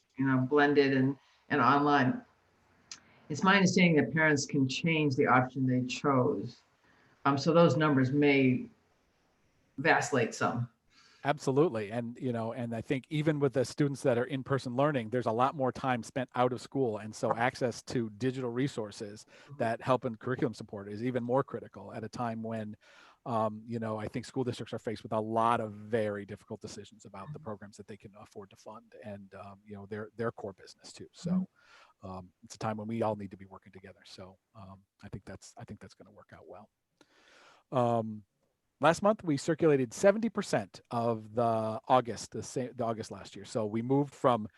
blended and online, it's my understanding that parents can change the option they chose. So those numbers may vacillate some. Absolutely. And, and I think even with the students that are in-person learning, there's a lot more time spent out of school. And so access to digital resources that help in curriculum support is even more critical at a time when, I think school districts are faced with a lot of very difficult decisions about the programs that they can afford to fund and, their core business too. So it's a time when we all need to be working together. So I think that's going to work out well. Last month, we circulated 70% of the August last year. So we moved from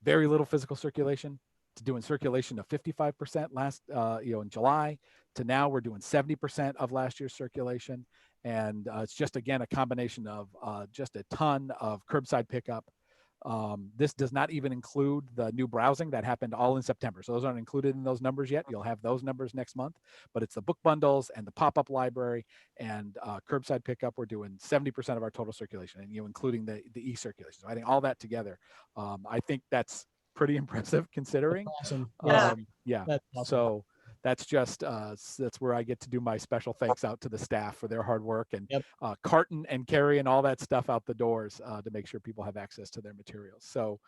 very little physical circulation to doing circulation of 55% last, in July, to now we're doing 70% of last year's circulation. And it's just, again, a combination of just a ton of curbside pickup. This does not even include the new browsing that happened all in September. So those aren't included in those numbers yet. You'll have those numbers next month, but it's the book bundles and the pop-up library and curbside pickup. We're doing 70% of our total circulation, and including the e-circulation. So I think all that together, I think that's pretty impressive considering. That's awesome. Yeah. That's awesome. So that's just that's where I get to do my special thanks out to the staff for their hard work and carting and carrying all that stuff out the doors to make sure people have access to their materials. So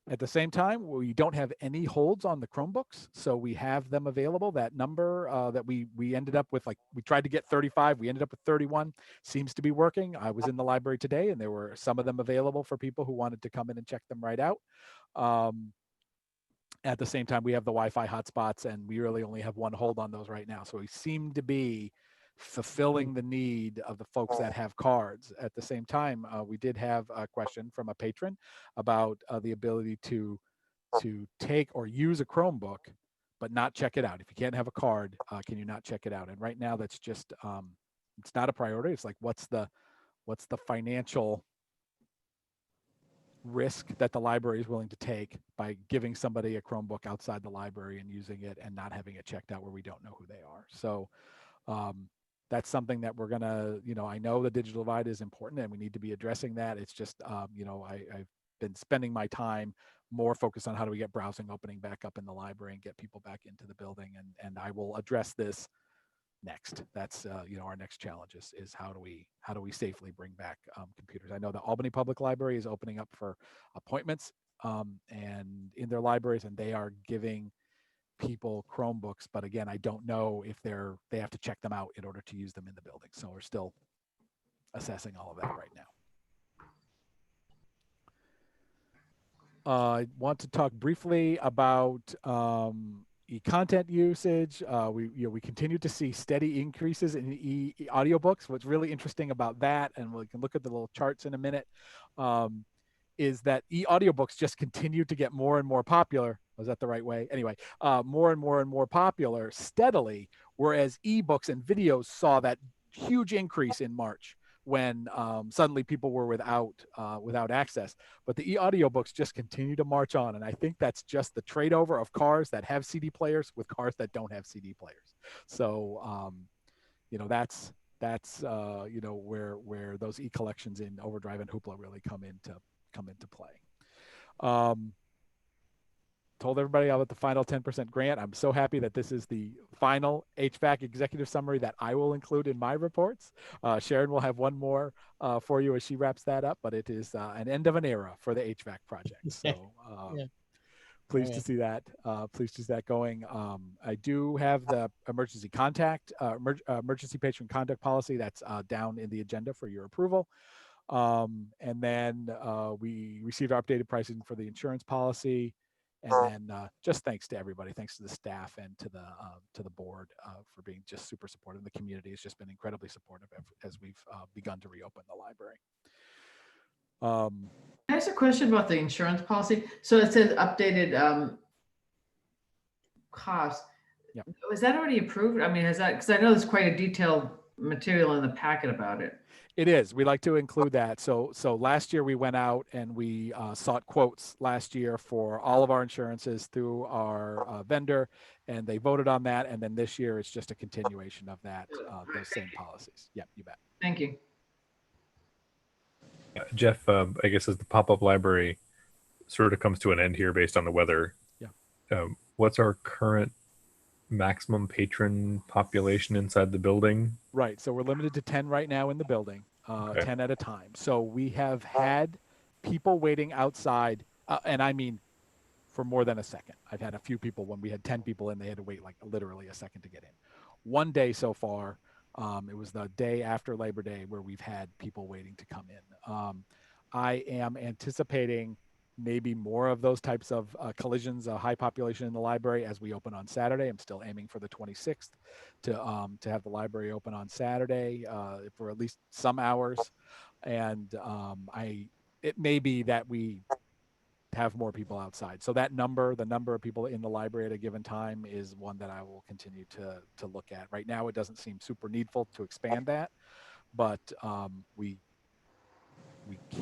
At the same time, we don't have any holds on the Chromebooks, so we have them available. That number that we ended up with, like we tried to get 35, we ended up with 31. Seems to be working. I was in the library today, and there were some of them available for people who wanted to come in and check them right out. At the same time, we have the Wi-Fi hotspots, and we really only have one hold on those right now. So we seem to be fulfilling the need of the folks that have cards. At the same time, we did have a question from a patron about the ability to take or use a Chromebook, but not check it out. If you can't have a card, can you not check it out? And right now, that's just it's not a priority. It's like what's the financial risk that the library is willing to take by giving somebody a Chromebook outside the library and using it and not having it checked out where we don't know who they are. So that's something that we're gonna, I know the digital divide is important and we need to be addressing that. It's just, I've been spending my time more focused on how do we get browsing opening back up in the library and get people back into the building. And I will address this next. That's our next challenge is how do we safely bring back computers. I know the Albany Public Library is opening up for appointments and in their libraries, and they are giving people Chromebooks, but again, I don't know if they have to check them out in order to use them in the building. So we're still assessing all of that right now. I want to talk briefly about e-content usage. We continue to see steady increases in audiobooks. What's really interesting about that, and we can look at the little charts in a minute, is that audiobooks just continue to get more and more popular. Was that the right way? Anyway, more and more and more popular steadily, whereas ebooks and videos saw that huge increase in March when suddenly people were without access. But the audiobooks just continue to march on, and I think that's just the trade over of cars that have CD players with cars that don't have CD players. So that's where those e-collections in Overdrive and Hoopla really come into play. Told everybody about the final 10% grant. I'm so happy that this is the final HVAC executive summary that I will include in my reports. Sharon will have one more for you as she wraps that up, but it is an end of an era for the HVAC project. So pleased to see that. Pleased to see that going. I do have the emergency patron conduct policy that's down in the agenda for your approval. And then we received our updated pricing for the insurance policy. And then just thanks to everybody, thanks to the staff and to the board for being just super supportive. The community has just been incredibly supportive as we've begun to reopen the library. Can I ask a question about the insurance policy? So it says updated cost. Yep. Was that already approved? I mean, is that, because I know there's quite a detailed material in the packet about it. It is. We like to include that. So last year we went out and we sought quotes last year for all of our insurances through our vendor, and they voted on that. And then this year it's just a continuation of that, those same policies. Yeah, you bet. Thank you. Jeff, I guess as the pop-up library sort of comes to an end here based on the weather, what's our current maximum patron population inside the building? Right. So we're limited to 10 right now in the building, 10 at a time. So we have had people waiting outside, and I mean for more than a second. I've had a few people when we had 10 people in, they had to wait like literally a second to get in. One day so far, it was the day after Labor Day where we've had people waiting to come in. I am anticipating maybe more of those types of collisions, a high population in the library as we open on Saturday. I'm still aiming for the 26th to have the library open on Saturday for at least some hours. And it may be that we have more people outside. So that the number of people in the library at a given time is one that I will continue to look at. Right now, it doesn't seem super needful to expand that, but we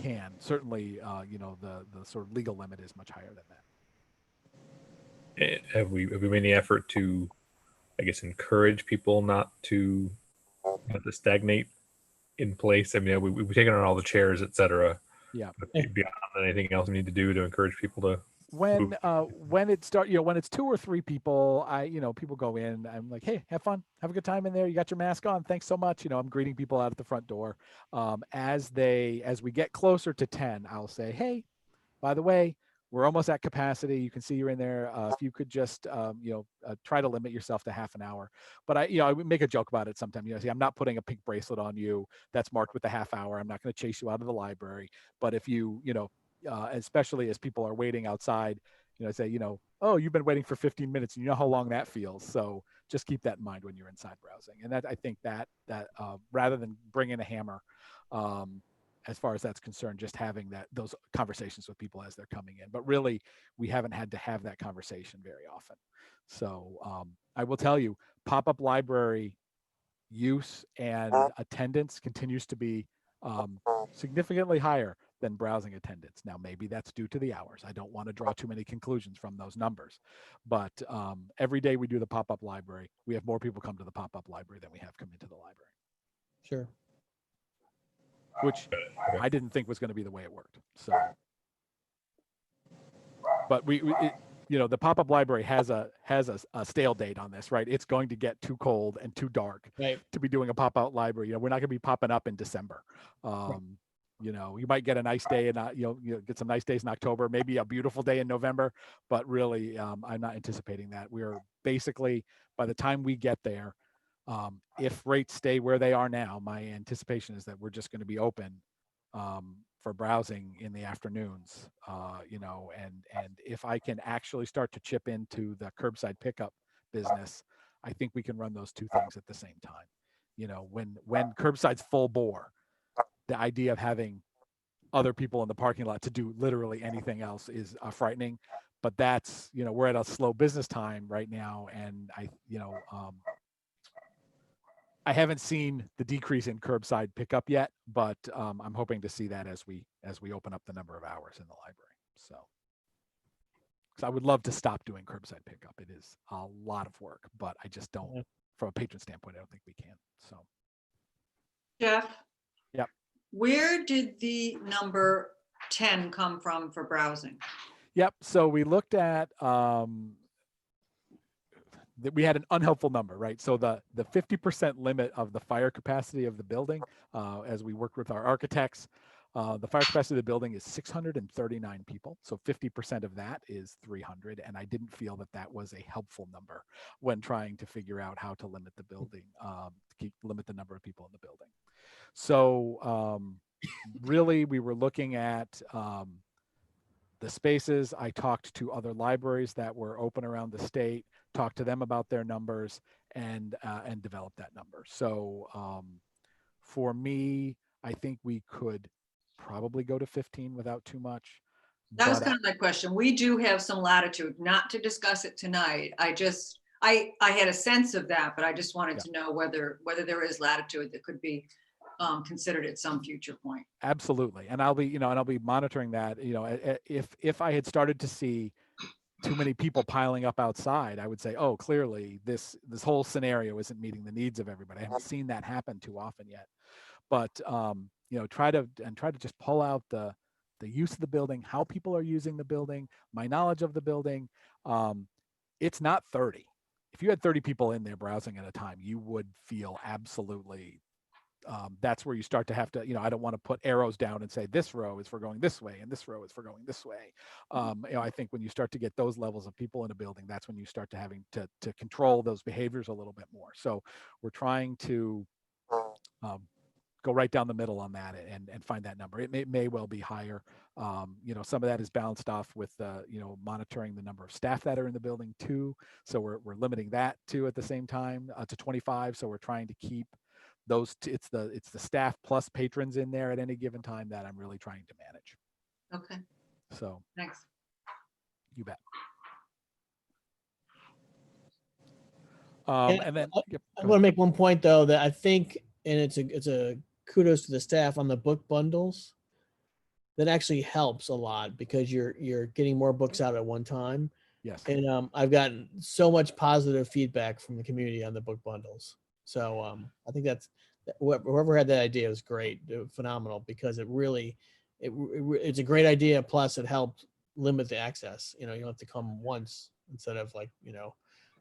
can certainly, the sort of legal limit is much higher than that. Have we made any effort to, I guess, encourage people not to stagnate in place? I mean, we've taken on all the chairs, et cetera. Yeah. But beyond anything else we need to do to encourage people to when it starts, when it's 2 or 3 people, people go in, I'm like, hey, have fun, have a good time in there. You got your mask on. Thanks so much. I'm greeting people out at the front door. As we get closer to 10, I'll say, hey, by the way, we're almost at capacity. You can see you're in there. If you could just, try to limit yourself to half an hour. But I would make a joke about it sometimes. See, I'm not putting a pink bracelet on you that's marked with a half hour. I'm not going to chase you out of the library. But if you, especially as people are waiting outside, say, oh, you've been waiting for 15 minutes, and you know how long that feels. So just keep that in mind when you're inside browsing. And I think that rather than bringing a hammer, as far as that's concerned, just having those conversations with people as they're coming in. But really, we haven't had to have that conversation very often. So I will tell you, pop-up library use and attendance continues to be significantly higher than browsing attendance. Now, maybe that's due to the hours. I don't want to draw too many conclusions from those numbers. But every day we do the pop-up library, we have more people come to the pop-up library than we have come into the library. Sure. Which I didn't think was going to be the way it worked. So, but the pop-up library has a stale date on this, right? It's going to get too cold and too dark to be doing a pop-out library. We're not going to be popping up in December. You might get a nice day and get some nice days in October, maybe a beautiful day in November, but really, I'm not anticipating that. We're basically, by the time we get there, if rates stay where they are now, my anticipation is that we're just going to be open for browsing in the afternoons, and if I can actually start to chip into the curbside pickup business, I think we can run those two things at the same time. When curbside's full bore, the idea of having other people in the parking lot to do literally anything else is frightening, but that's, we're at a slow business time right now. And I haven't seen the decrease in curbside pickup yet, but I'm hoping to see that as we open up the number of hours in the library. So, because I would love to stop doing curbside pickup. It is a lot of work, but I just don't, from a patron standpoint, I don't think we can. So, Jeff? Yep. Where did the number 10 come from for browsing? Yep. So we looked at we had an unhelpful number, right? So the 50% limit of the fire capacity of the building, as we worked with our architects, the fire capacity of the building is 639 people. So 50% of that is 300. And I didn't feel that was a helpful number when trying to figure out how to limit the building, limit the number of people in the building. So really, we were looking at the spaces. I talked to other libraries that were open around the state, talked to them about their numbers, and developed that number. So for me, I think we could probably go to 15 without too much. That was kind of my question. We do have some latitude, not to discuss it tonight. I had a sense of that, but I just wanted to know whether there is latitude that could be considered at some future point. Absolutely. And I'll be monitoring that. If I had started to see too many people piling up outside, I would say, oh, clearly this whole scenario isn't meeting the needs of everybody. I haven't seen that happen too often yet. But try to just pull out the use of the building, how people are using the building, my knowledge of the building. It's not 30. If you had 30 people in there browsing at a time, you would feel absolutely. That's where you start to have to, I don't want to put arrows down and say this row is for going this way and this row is for going this way. I think when you start to get those levels of people in a building, that's when you start to having to control those behaviors a little bit more. So we're trying to go right down the middle on that and find that number. It may well be higher. Some of that is balanced off with monitoring the number of staff that are in the building too. So we're limiting that too at the same time to 25. So we're trying to keep those it's the staff plus patrons in there at any given time that I'm really trying to manage. Okay. So thanks. You bet. And then I want to make one point though that I think, and it's a kudos to the staff on the book bundles. That actually helps a lot because you're getting more books out at one time. Yes. And I've gotten so much positive feedback from the community on the book bundles. So I think whoever had that idea was great, phenomenal, because it's a great idea. Plus, it helped limit the access. You don't have to come once instead of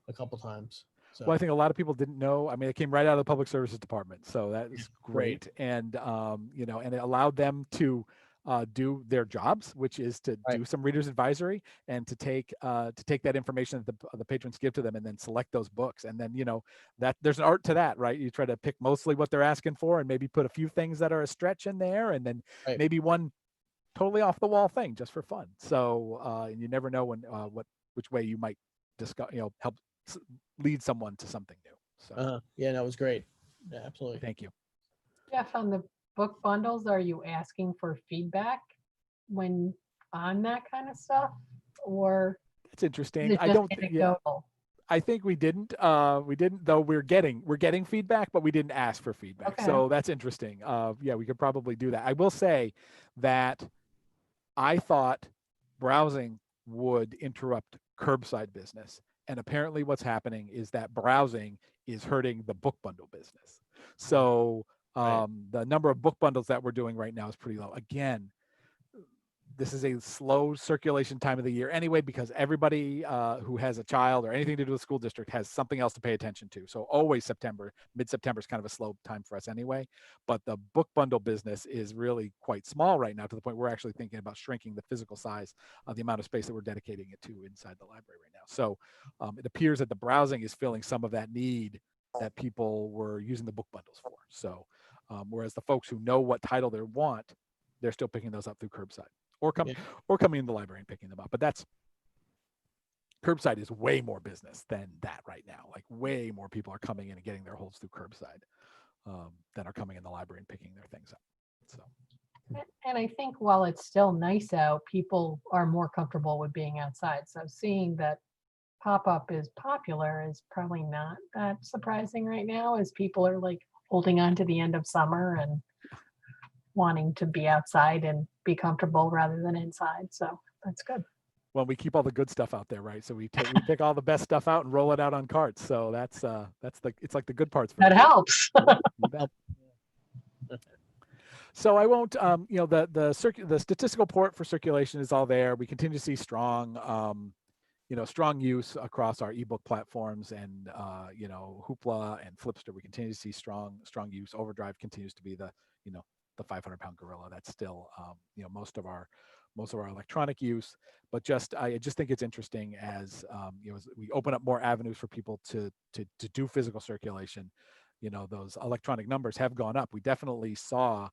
a couple times. So. Well, I think a lot of people didn't know. I mean, it came right out of the public services department, so that is great. And and it allowed them to do their jobs, which is to do some readers advisory and to take that information that the patrons give to them and then select those books. And then, that there's an art to that, right? You try to pick mostly what they're asking for and maybe put a few things that are a stretch in there, and then maybe one totally off the wall thing just for fun. So, and you never know which way you might discuss, help lead someone to something new. So, yeah, that was great. Yeah, absolutely. Thank you. Jeff, on the book bundles, are you asking for feedback when on that kind of stuff, or it's interesting? is it I just don't think. Yeah, anecdotal? I think we didn't. We didn't, though. We're getting feedback, but we didn't ask for feedback. Okay. So that's interesting. Yeah, we could probably do that. I will say that I thought browsing would interrupt curbside business, and apparently, what's happening is that browsing is hurting the book bundle business. So the number of book bundles that we're doing right now is pretty low. Again, this is a slow circulation time of the year anyway, because everybody who has a child or anything to do with school district has something else to pay attention to. So always mid-September is kind of a slow time for us anyway. But the book bundle business is really quite small right now, to the point we're actually thinking about shrinking the physical size of the amount of space that we're dedicating it to inside the library right now. So it appears that the browsing is filling some of that need that people were using the book bundles for. So whereas the folks who know what title they want, they're still picking those up through curbside. Or coming in the library and picking them up. But that's curbside is way more business than that right now. Like way more people are coming in and getting their holds through curbside than are coming in the library and picking their things up. So. And I think while it's still nice out, people are more comfortable with being outside. So seeing that pop-up is popular is probably not that surprising right now, as people are like holding on to the end of summer and wanting to be outside and be comfortable rather than inside. So that's good. Well, we keep all the good stuff out there, right? So we pick all the best stuff out and roll it out on carts. So that's it's like the good parts. That helps. So I won't, the statistical port for circulation is all there. We continue to see strong, strong use across our ebook platforms, and Hoopla and Flipster. We continue to see strong use. Overdrive continues to be the 500-pound gorilla. That's still most of our electronic use. But I just think it's interesting as as we open up more avenues for people to do physical circulation. Those electronic numbers have gone up. We definitely saw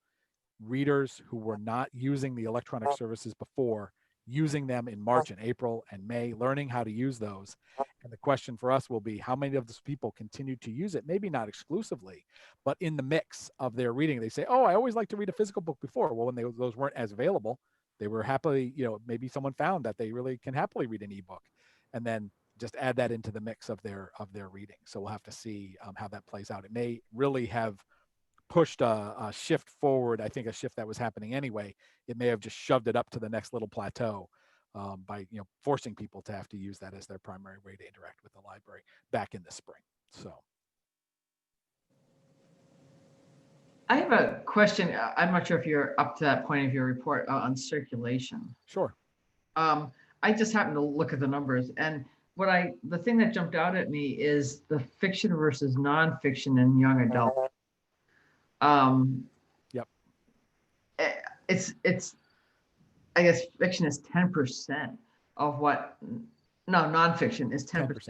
readers who were not using the electronic services before using them in March and April and May, learning how to use those. And the question for us will be, how many of those people continue to use it? Maybe not exclusively, but in the mix of their reading. They say, oh, I always liked to read a physical book before. Well, when those weren't as available, they were happily, maybe someone found that they really can happily read an ebook, and then just add that into the mix of their reading. So we'll have to see how that plays out. It may really have pushed a shift forward. I think a shift that was happening anyway. It may have just shoved it up to the next little plateau by forcing people to have to use that as their primary way to interact with the library back in the spring. So I have a question. I'm not sure if you're up to that point of your report on circulation. Sure. I just happened to look at the numbers, and the thing that jumped out at me is the fiction versus nonfiction in young adult. Yep. It's I guess fiction is 10% of nonfiction is 10%.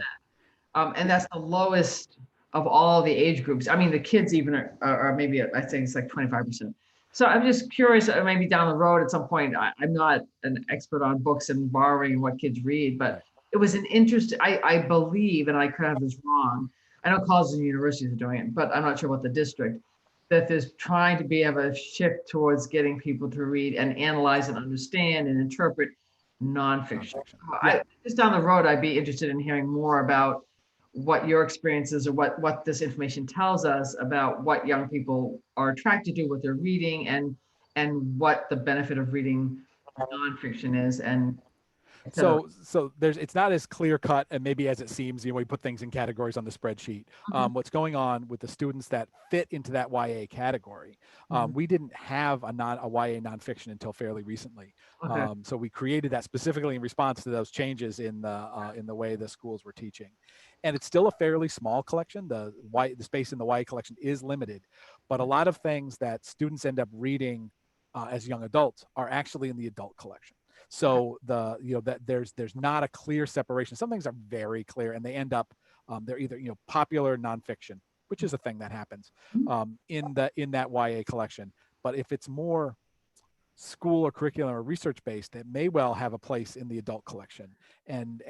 And that's the lowest of all the age groups. I mean, the kids even are maybe, I think it's like 25%. So I'm just curious, maybe down the road at some point, I'm not an expert on books and borrowing what kids read, but it was an interest. I believe, and I could have this wrong, I know colleges and universities are doing it, but I'm not sure what the district, that there's trying to have a shift towards getting people to read and analyze and understand and interpret nonfiction. Just down the road, I'd be interested in hearing more about what your experiences or what this information tells us about what young people are attracted to, what they're reading, and what the benefit of reading nonfiction is. And so it's not as clear cut and maybe as it seems. We put things in categories on the spreadsheet. What's going on with the students that fit into that YA category? We didn't have a YA nonfiction until fairly recently. Okay. So we created that specifically in response to those changes in the way the schools were teaching. And it's still a fairly small collection. The space in the YA collection is limited, but a lot of things that students end up reading as young adults are actually in the adult collection. So that there's not a clear separation. Some things are very clear, and they end up they're either popular nonfiction, which is a thing that happens in that YA collection. But if it's more school or curriculum or research based, it may well have a place in the adult collection. And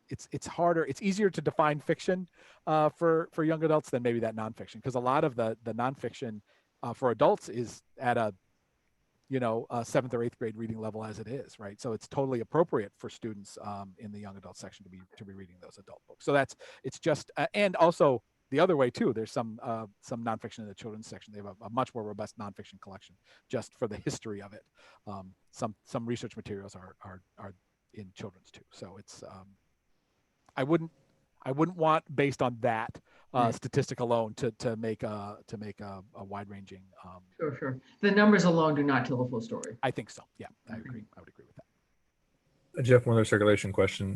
it's harder. It's easier to define fiction for young adults than maybe that nonfiction, because a lot of the nonfiction for adults is at a 7th or 8th grade reading level as it is, right? So it's totally appropriate for students in the young adult section to be reading those adult books. So it's just and also the other way too. There's some nonfiction in the children's section. They have a much more robust nonfiction collection just for the history of it. Some research materials are in children's too. So it's I wouldn't want, based on that statistic alone, to make a wide ranging. Sure. The numbers alone do not tell the full story. I think so. Yeah, I agree. I would agree with that. Jeff, one other circulation question.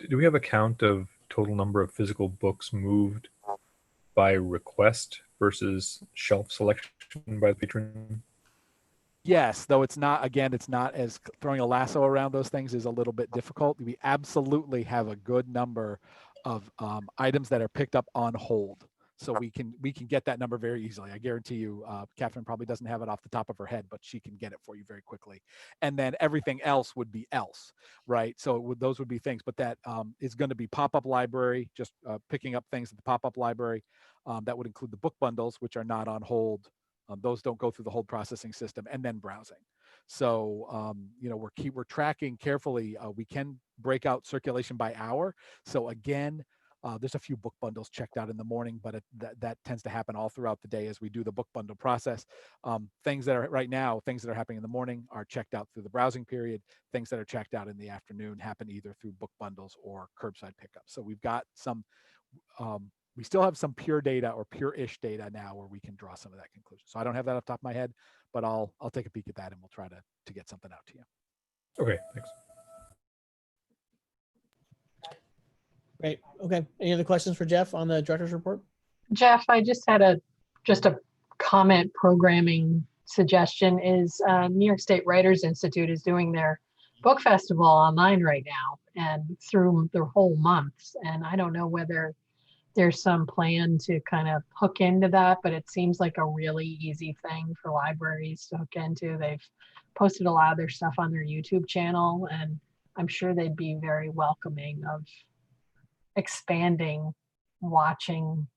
Do we have a count of total number of physical books moved by request versus shelf selection by the patron? Yes, though it's not as throwing a lasso around those things is a little bit difficult. We absolutely have a good number of items that are picked up on hold. So we can get that number very easily. I guarantee you, Catherine probably doesn't have it off the top of her head, but she can get it for you very quickly. And then everything else would be else, right? So those would be things, but that is going to be pop-up library, just picking up things at the pop-up library. That would include the book bundles, which are not on hold. Those don't go through the hold processing system, and then browsing. So we're tracking carefully. We can break out circulation by hour. So again, there's a few book bundles checked out in the morning, but that tends to happen all throughout the day as we do the book bundle process. Things that are happening in the morning are checked out through the browsing period. Things that are checked out in the afternoon happen either through book bundles or curbside pickup. So we've got some. We still have some pure data or pure-ish data now where we can draw some of that conclusion. So I don't have that off the top of my head, but I'll take a peek at that and we'll try to get something out to you. Okay, thanks. Great. Okay. Any other questions for Jeff on the director's report? Jeff, I just had a comment programming suggestion. Is New York State Writers Institute is doing their book festival online right now and through the whole month. And I don't know whether there's some plan to kind of hook into that, but it seems like a really easy thing for libraries to hook into. They've posted a lot of their stuff on their YouTube channel, and I'm sure they'd be very welcoming of expanding watching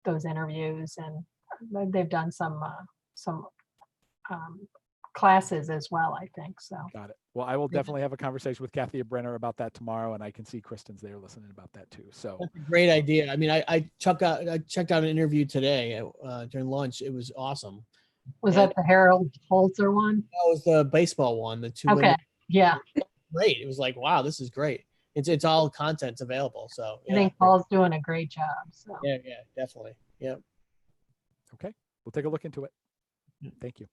those interviews. And they've done some classes as well, I think. So got it. Well, I will definitely have a conversation with Kathy Brenner about that tomorrow, and I can see Kristen's there listening about that too. So that's a great idea. I mean, I checked out an interview today during lunch. It was awesome. Was that the Harold Holzer one? That was the baseball one. The two Okay. women. Yeah. Great. It was like, wow, this is great. It's all content's available. So I think Paul's doing a great job. So yeah, definitely. Yeah. Okay, we'll take a look into it. Thank you.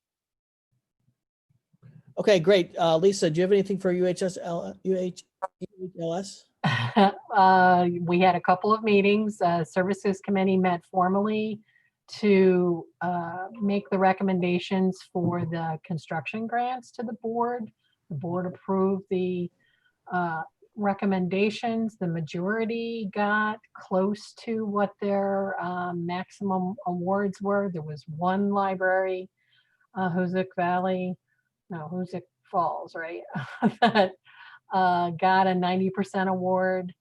Okay, great. Lisa, do you have anything for UHLS? We had a couple of meetings. Services Committee met formally to make the recommendations for the construction grants to the board. The board approved the recommendations. The majority got close to what their maximum awards were. There was one library, Hoosick Falls, right? that got a 90% award.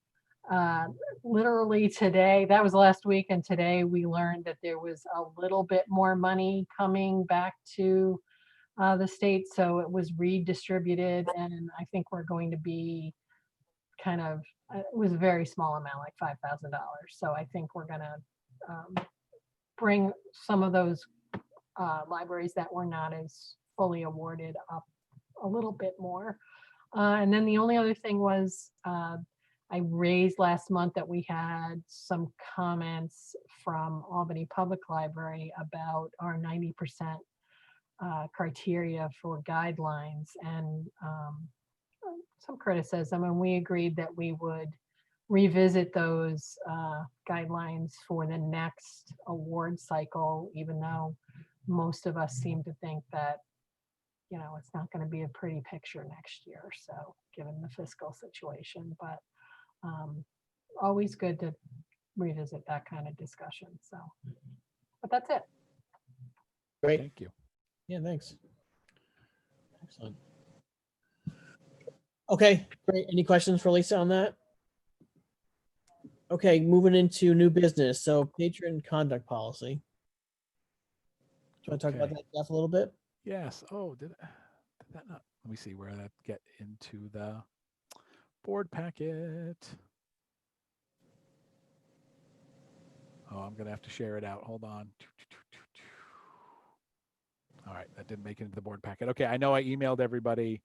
Literally today, that was last week, and today we learned that there was a little bit more money coming back to the state, so it was redistributed, and I think we're going to be it was a very small amount, like $5,000. So I think we're gonna bring some of those libraries that were not as fully awarded up a little bit more. And then the only other thing was I raised last month that we had some comments from Albany Public Library about our 90% criteria for guidelines, and some criticism, and we agreed that we would revisit those guidelines for the next award cycle, even though most of us seem to think that you know, it's not going to be a pretty picture next year. So given the fiscal situation, but always good to revisit that kind of discussion. So, but that's it. Great. Thank you. Yeah, thanks. Excellent. Okay, great. Any questions for Lisa on that? Okay, moving into new business. So patron conduct policy. Do you want to talk about Okay. that, Jeff, a little bit? Yes. Oh, did that not? Let me see where that get into the board packet. Oh, I'm gonna have to share it out. Hold on. All right, that didn't make it into the board packet. Okay, I know I emailed everybody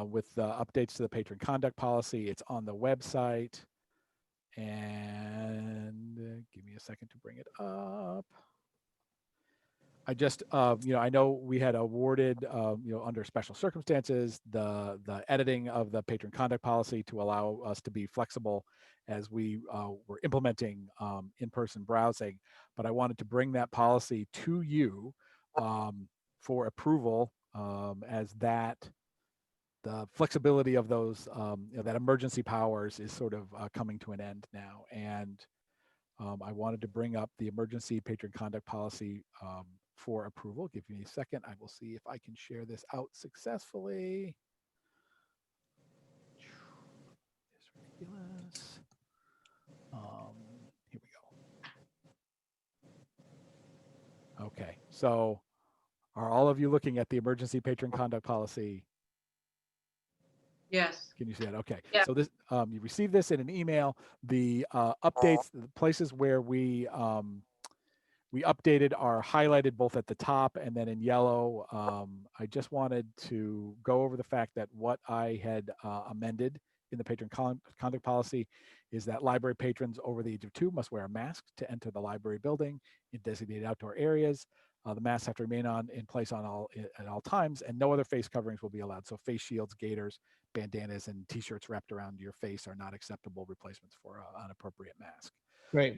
with updates to the patron conduct policy. It's on the website, and give me a second to bring it up. I just, I know we had awarded, under special circumstances, the editing of the patron conduct policy to allow us to be flexible as we were implementing in-person browsing. But I wanted to bring that policy to you for approval, as that the flexibility of those, that emergency powers is sort of coming to an end now. And I wanted to bring up the emergency patron conduct policy for approval. Give me a second. I will see if I can share this out successfully. It's ridiculous. Here we go. Okay, so are all of you looking at the emergency patron conduct policy? Yes. Can you see that? Okay. Yeah. So this, you received this in an email. The updates, the places where we updated are highlighted both at the top and then in yellow. I just wanted to go over the fact that what I had amended in the patron conduct policy is that library patrons over the age of 2 must wear a mask to enter the library building in designated outdoor areas. The masks have to remain in place at all times, and no other face coverings will be allowed. So face shields, gaiters, bandanas, and t-shirts wrapped around your face are not acceptable replacements for an appropriate mask. Great.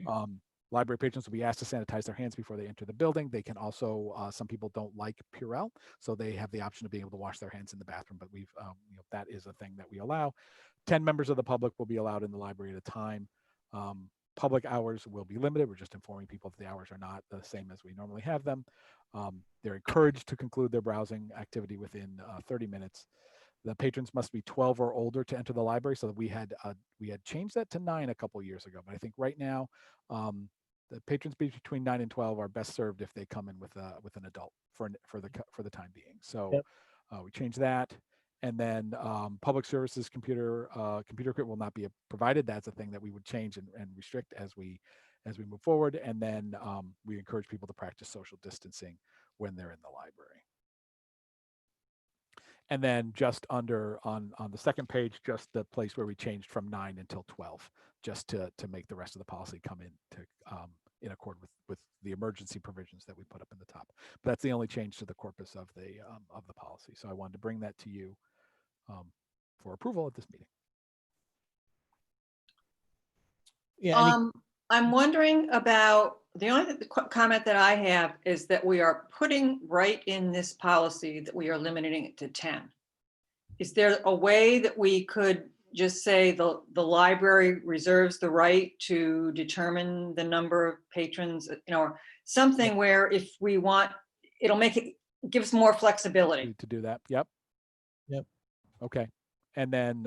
Library patrons will be asked to sanitize their hands before they enter the building. They can also, some people don't like Purell, so they have the option of being able to wash their hands in the bathroom, but we've, that is a thing that we allow. 10 members of the public will be allowed in the library at a time. Public hours will be limited. We're just informing people that the hours are not the same as we normally have them. They're encouraged to conclude their browsing activity within 30 minutes. The patrons must be 12 or older to enter the library. So that we had changed that to 9 a couple years ago. But I think right now, the patrons between 9 and 12 are best served if they come in with an adult for the time being. So Yep. We changed that. And then public services computer equipment will not be provided. That's a thing that we would change and restrict as we move forward. And then we encourage people to practice social distancing when they're in the library. And then just on the second page, just the place where we changed from 9 until 12, just to make the rest of the policy come in accord with the emergency provisions that we put up in the top. But that's the only change to the corpus of the policy. So I wanted to bring that to you for approval at this meeting. Yeah. I'm wondering about, the only comment that I have is that we are putting right in this policy that we are limiting it to 10. Is there a way that we could just say the library reserves the right to determine the number of patrons, or something where if we want, it'll make it, gives more flexibility. To do that. Yep. Okay. And then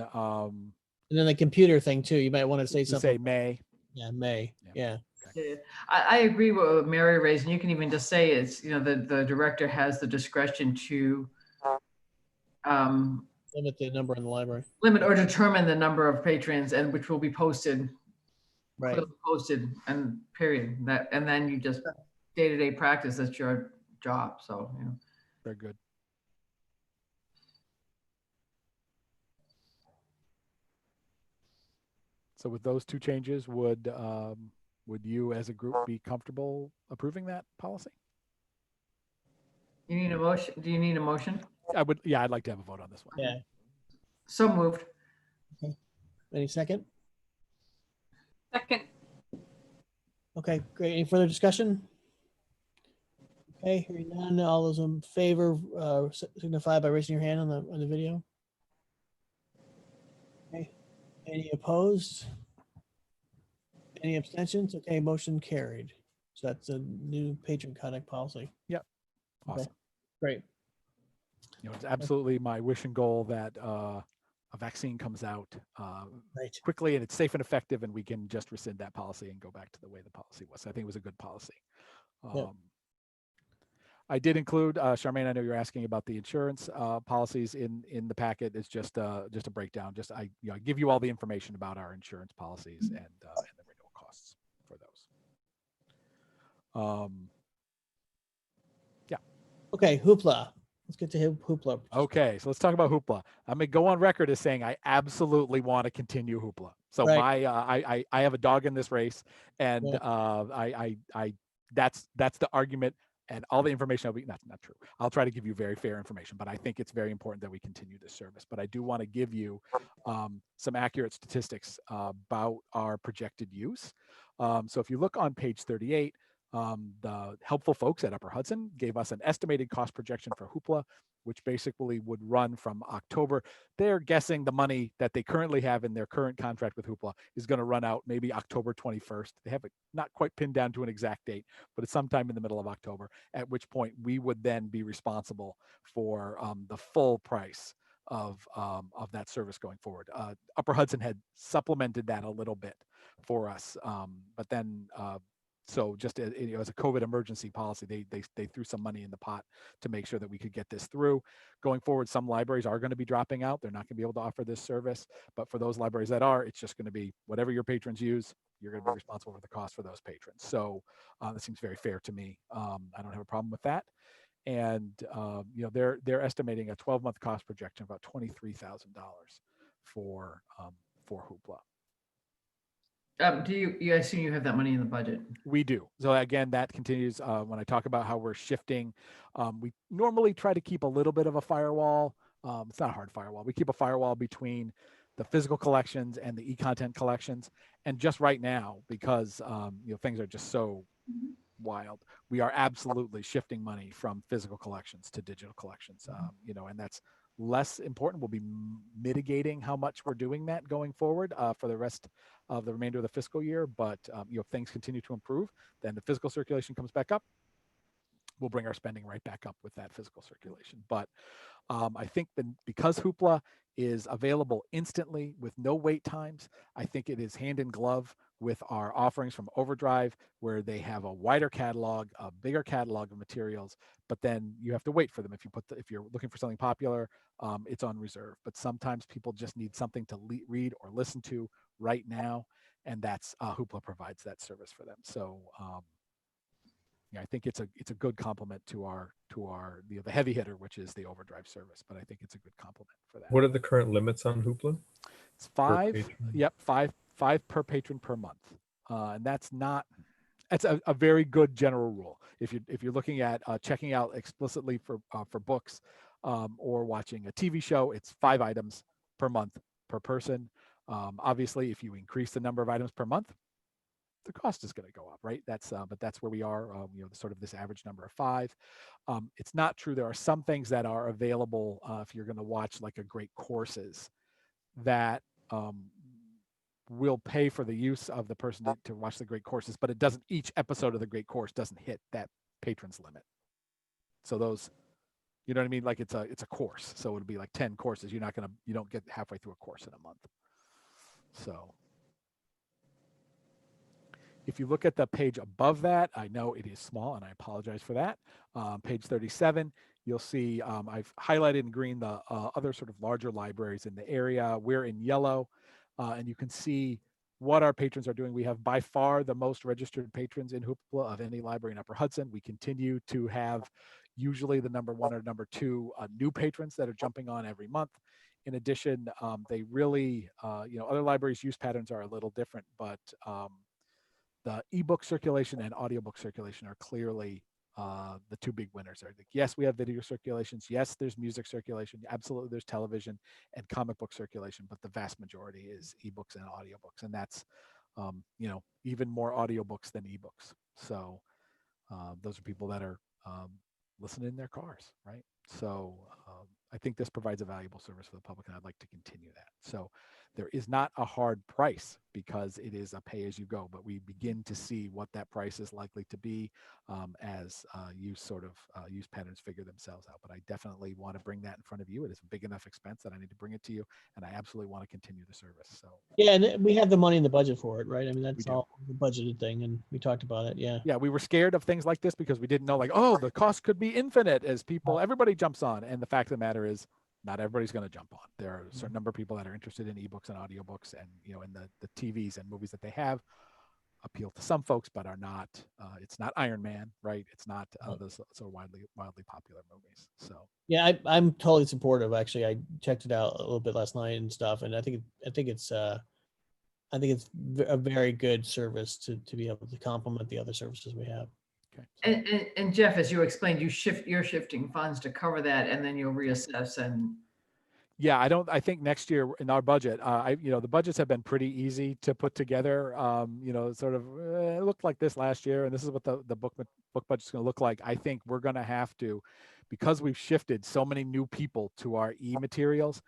the computer thing too. You might want to say something. Say may. Yeah, may. Yeah. Yeah, I agree with what Mary raised, and you can even just say it's, the director has the discretion to limit the number in the library. Limit or determine the number of patrons, and which will be posted, right? Posted, and period. And then you just day-to-day practice. That's your job. So very good. So with those two changes, would you as a group be comfortable approving that policy? You need a motion? Do you need a motion? I would. Yeah, I'd like to have a vote on this one. Yeah. So moved. Okay. Any second? Second. Okay, great. Any further discussion? Okay, hearing none. All those in favor signify by raising your hand on the video. Okay. Any opposed? Any abstentions? Okay, motion carried. So that's a new patron conduct policy. Yep. Okay. Awesome. Great. It's absolutely my wish and goal that a vaccine comes out Right. quickly and it's safe and effective, and we can just rescind that policy and go back to the way the policy was. I think it was a good policy. Yep. I did include, Charmaine, I know you're asking about the insurance policies in the packet. It's just a breakdown. I give you all the information about our insurance policies and the renewal costs for those. Yeah. Okay, hoopla. Let's get to hoopla. Okay, so let's talk about hoopla. I'm gonna go on record as saying I absolutely want to continue hoopla. So Right. I have a dog in this race, and Yeah. I that's the argument, and all the information will be that's not true. I'll try to give you very fair information, but I think it's very important that we continue this service. But I do want to give you some accurate statistics about our projected use. So if you look on page 38. The helpful folks at Upper Hudson gave us an estimated cost projection for Hoopla, which basically would run from October. They're guessing the money that they currently have in their current contract with Hoopla is going to run out maybe October 21st. They have it not quite pinned down to an exact date, but it's sometime in the middle of October, at which point we would then be responsible for the full price of that service going forward. Upper Hudson had supplemented that a little bit for us, but then so just as a COVID emergency policy, they threw some money in the pot to make sure that we could get this through. Going forward, some libraries are going to be dropping out. They're not going to be able to offer this service. But for those libraries that are, it's just going to be whatever your patrons use, you're going to be responsible for the cost for those patrons. So that seems very fair to me. I don't have a problem with that. And they're estimating a 12-month cost projection of about $23,000 for Hoopla. Do you assume you have that money in the budget? We do. So again, that continues when I talk about how we're shifting. We normally try to keep a little bit of a firewall. It's not a hard firewall. We keep a firewall between the physical collections and the e-content collections. And just right now, because things are just so wild, we are absolutely shifting money from physical collections to digital collections. And that's less important. We'll be mitigating how much we're doing that going forward for the rest of the remainder of the fiscal year. But if things continue to improve, then the physical circulation comes back up. We'll bring our spending right back up with that physical circulation. But I think that because Hoopla is available instantly with no wait times, I think it is hand in glove with our offerings from Overdrive, where they have a wider catalog, a bigger catalog of materials, but then you have to wait for them. If you're looking for something popular, it's on reserve. But sometimes people just need something to read or listen to right now, and that's Hoopla provides that service for them. So I think it's a good complement to our the heavy hitter, which is the Overdrive service. But I think it's a good complement for that. What are the current limits on Hoopla? It's 5. Yep, five per patron per month, and that's a very good general rule. If you're looking at checking out explicitly for books or watching a TV show, it's 5 items per month per person. Obviously, if you increase the number of items per month, the cost is going to go up, right? But that's where we are. Sort of this average number of 5. It's not true. There are some things that are available if you're going to watch like a great courses that will pay for the use of the person to watch the great courses, but it doesn't. Each episode of the great course doesn't hit that patron's limit. So those, you know what I mean? Like it's a course, so it'll be like 10 courses. You don't get halfway through a course in a month. So if you look at the page above that, I know it is small, and I apologize for that. Page 37, you'll see I've highlighted in green the other sort of larger libraries in the area. We're in yellow, and you can see what our patrons are doing. We have by far the most registered patrons in Hoopla of any library in Upper Hudson. We continue to have usually the number 1 or number 2 new patrons that are jumping on every month. In addition, they really, other libraries' use patterns are a little different, but the ebook circulation and audiobook circulation are clearly the 2 big winners. Yes, we have video circulations. Yes, there's music circulation. Absolutely, there's television and comic book circulation, but the vast majority is ebooks and audiobooks, and that's even more audiobooks than ebooks. So those are people that are listen in their cars, right? So I think this provides a valuable service for the public, and I'd like to continue that. So there is not a hard price because it is a pay-as-you-go, but we begin to see what that price is likely to be as use patterns figure themselves out. But I definitely want to bring that in front of you. It is a big enough expense that I need to bring it to you, and I absolutely want to continue the service. So Yeah, and we have the money in the budget for it, right? I mean, We that's do. all the budgeted thing, and we talked about it. Yeah. yeah, we were scared of things like this because we didn't know, like, oh, the cost could be infinite as everybody jumps on. And the fact of the matter is, not everybody's going to jump on. There are a certain number of people that are interested in ebooks and audiobooks, and in the TVs and movies that they have appeal to some folks, but are not. It's not Iron Man, right? It's not those so widely popular movies. So Yeah, I'm totally supportive. Actually, I checked it out a little bit last night and stuff, and I think it's a very good service to be able to complement the other services we have. okay. So, And Jeff, as you explained, you're shifting funds to cover that, and then you'll reassess. And yeah, I think next year in our budget, the budgets have been pretty easy to put together. Sort of it looked like this last year, and this is what the book budget's going to look like. I think we're going to have to, because we've shifted so many new people to our e-materials,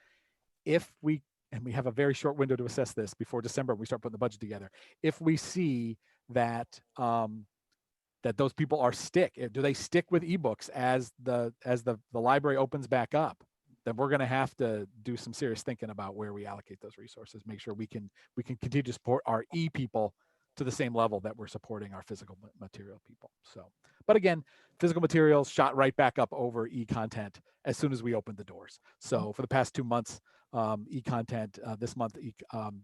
and we have a very short window to assess this before December, we start putting the budget together. If we see that that those people do they stick with ebooks as the library opens back up, then we're going to have to do some serious thinking about where we allocate those resources, make sure we can continue to support our e-people to the same level that we're supporting our physical material people. So, but again, physical materials shot right back up over e-content as soon as we opened the doors. So for the past 2 months, e-content, this month,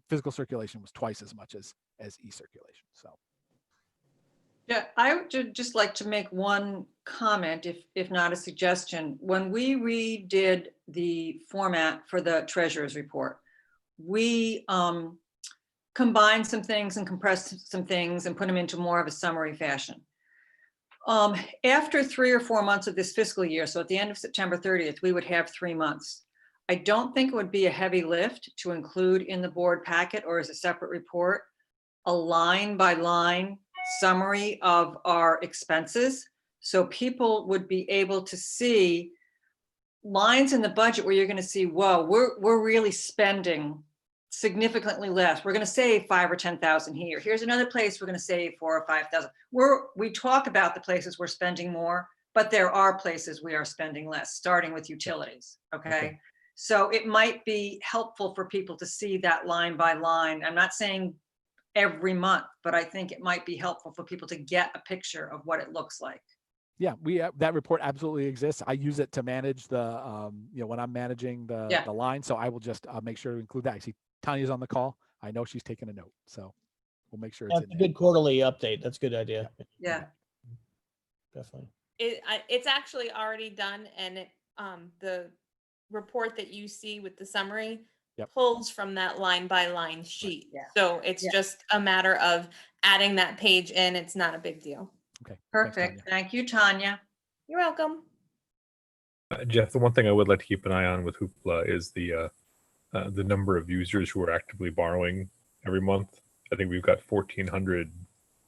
physical circulation was twice as much as e-circulation. So. Yeah, I would just like to make one comment, if not a suggestion. When we redid the format for the treasurer's report, we combined some things and compressed some things and put them into more of a summary fashion. After 3 or 4 months of this fiscal year, so at the end of September 30th, we would have 3 months. I don't think it would be a heavy lift to include in the board packet or as a separate report, a line by line summary of our expenses. So people would be able to see lines in the budget where you're going to see, whoa, we're really spending significantly less. We're going to save 5 or 10,000 here. Here's another place we're going to save 4 or 5,000. We talk about the places we're spending more, but there are places we are spending less, starting with utilities. Okay. So it might be helpful for people to see that line by line. I'm not saying every month, but I think it might be helpful for people to get a picture of what it looks like. Yeah, that report absolutely exists. I use it to manage the, when I'm managing the line. So I will just make sure to include that. I see Tanya's on the call. I know she's taking a note. So we'll make sure it's That's a good quarterly update. That's a good idea. Yeah. Definitely. It's actually already done, and the report that you see with the summary pulls from that line by line sheet. Yeah. So it's just a matter of adding that page in. It's not a big deal. Okay. Perfect. Thank you, Tanya. You're welcome. Jeff, the one thing I would like to keep an eye on with Hoopla is the number of users who are actively borrowing every month. I think we've got 1,400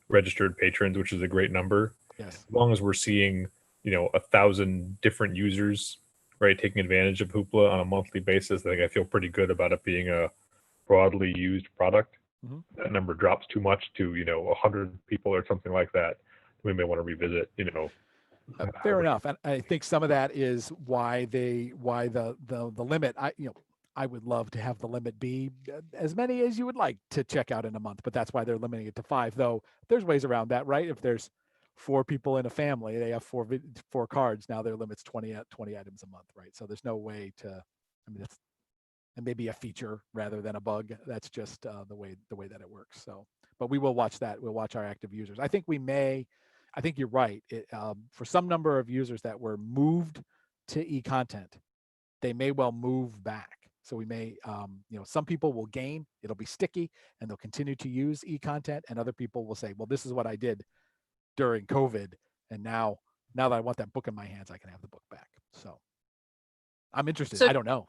registered patrons, which is a great number. Yes. As long as we're seeing, 1,000 different users, right, taking advantage of Hoopla on a monthly basis, I think I feel pretty good about it being a broadly used product. Mm-hmm. That number drops too much to 100 people or something like that. We may want to revisit. Fair enough, and I think some of that is why the limit. I would love to have the limit be as many as you would like to check out in a month, but that's why they're limiting it to 5. Though there's ways around that, right? If there's 4 people in a family, they have 4 cards. Now their limit's 20 items a month, right? So there's no way to. I mean, that's and maybe a feature rather than a bug. That's just the way that it works. So, but we will watch that. We'll watch our active users. I think you're right. For some number of users that were moved to e-content, they may well move back. So we may, some people will gain, it'll be sticky, and they'll continue to use e-content, and other people will say, well, this is what I did during COVID, and now that I want that book in my hands, I can have the book back. So I'm interested. I don't know.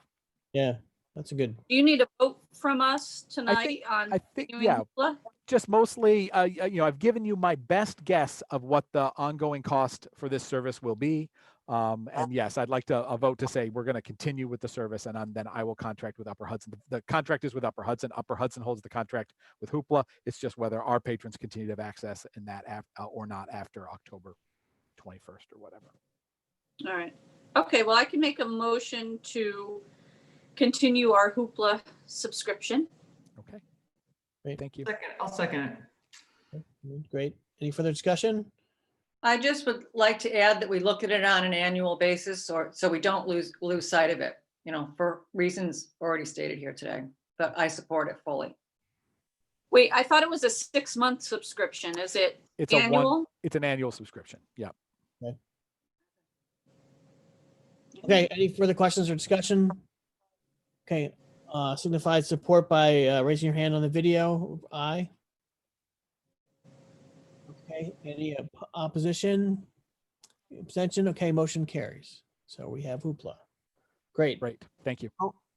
Yeah, that's a good. Do you need a vote from us tonight I think doing yeah. Hoopla? just mostly, I've given you my best guess of what the ongoing cost for this service will be. And yes, I'd like to vote to say we're going to continue with the service, and then I will contract with Upper Hudson. The contract is with Upper Hudson. Upper Hudson holds the contract with Hoopla. It's just whether our patrons continue to have access in that or not after October 21st or whatever. All right. Okay, well, I can make a motion to continue our Hoopla subscription. Okay. Great. Thank you. I'll second it. Great. Any further discussion? I just would like to add that we look at it on an annual basis, or so we don't lose sight of it, for reasons already stated here today, but I support it fully. Wait, I thought it was a 6-month subscription. Is it It's annual? It's an annual subscription. Yeah. Okay, any further questions or discussion? Okay, signified support by raising your hand on the video. Aye. Okay, any opposition? Abstention? Okay, motion carries. So we have Hoopla. Great. Great. Thank you.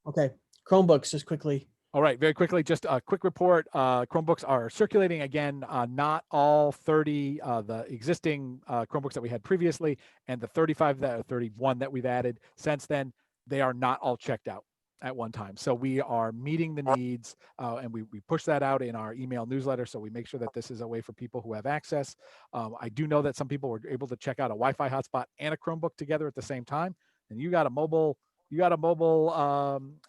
Okay, Chromebooks, just quickly. All right, very quickly, just a quick report. Chromebooks are circulating again. Not all 30, the existing Chromebooks that we had previously, and the 31 that we've added since then, they are not all checked out at one time. So we are meeting the needs, and we push that out in our email newsletter. So we make sure that this is a way for people who have access. I do know that some people were able to check out a Wi-Fi hotspot and a Chromebook together at the same time, and you got a mobile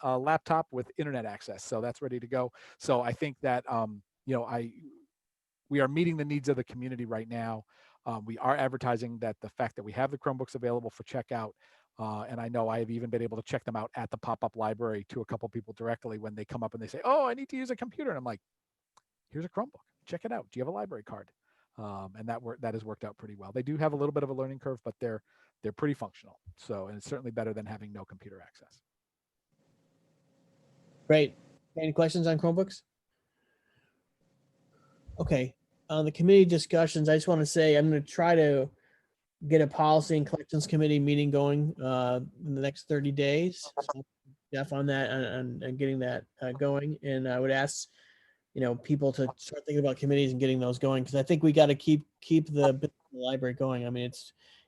laptop with internet access, so that's ready to go. So I think that we are meeting the needs of the community right now. We are advertising that the fact that we have the Chromebooks available for checkout, and I know I have even been able to check them out at the pop-up library to a couple people directly when they come up and they say, "Oh, I need to use a computer," and I'm like, "Here's a Chromebook. Check it out. Do you have a library card?" And that has worked out pretty well. They do have a little bit of a learning curve, but they're pretty functional. So, and it's certainly better than having no computer access. Great. Any questions on Chromebooks? Okay. On the committee discussions, I just want to say I'm going to try to get a policy and collections committee meeting going in the next 30 days. So Jeff on that and getting that going. And I would ask, people to start thinking about committees and getting those going, because I think we got to keep the library going. I mean,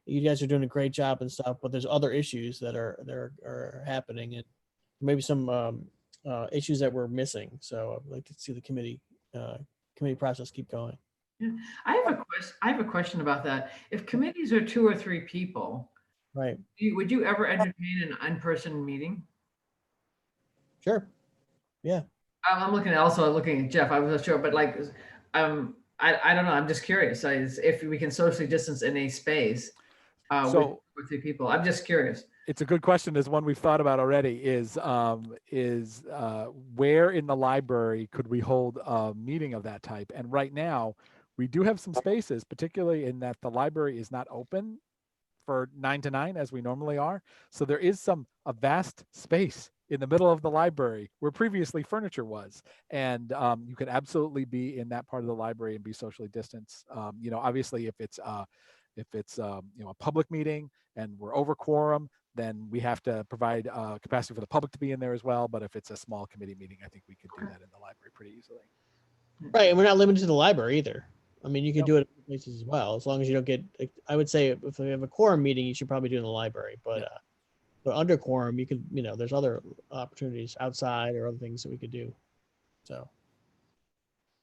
you guys are doing a great job and stuff, but there's other issues that are happening, and maybe some issues that we're missing. So I'd like to see the committee process keep going. Yeah. I have a question about that. If committees are 2 or 3 people, right? Would you ever entertain an in-person meeting? Sure. Yeah. I'm looking at Jeff. I wasn't sure, but I don't know. I'm just curious. If we can socially distance in a space with 2 or 3 people, I'm just curious. It's a good question. There's one we've thought about already. Is where in the library could we hold a meeting of that type? And right now, we do have some spaces, particularly in that the library is not open for 9 to 9 as we normally are. So there is a vast space in the middle of the library where previously furniture was, and you could absolutely be in that part of the library and be socially distanced. Obviously, if it's a public meeting and we're over quorum, then we have to provide capacity for the public to be in there as well. But if it's a small committee meeting, I think we could do that in the library pretty easily. Right, and we're not limited to the library either. I mean, you can do it at other places as well, as long as you don't get. I would say if we have a quorum meeting, you should probably do it in the library. But but under quorum, you could, there's other opportunities outside or other things that we could do. So.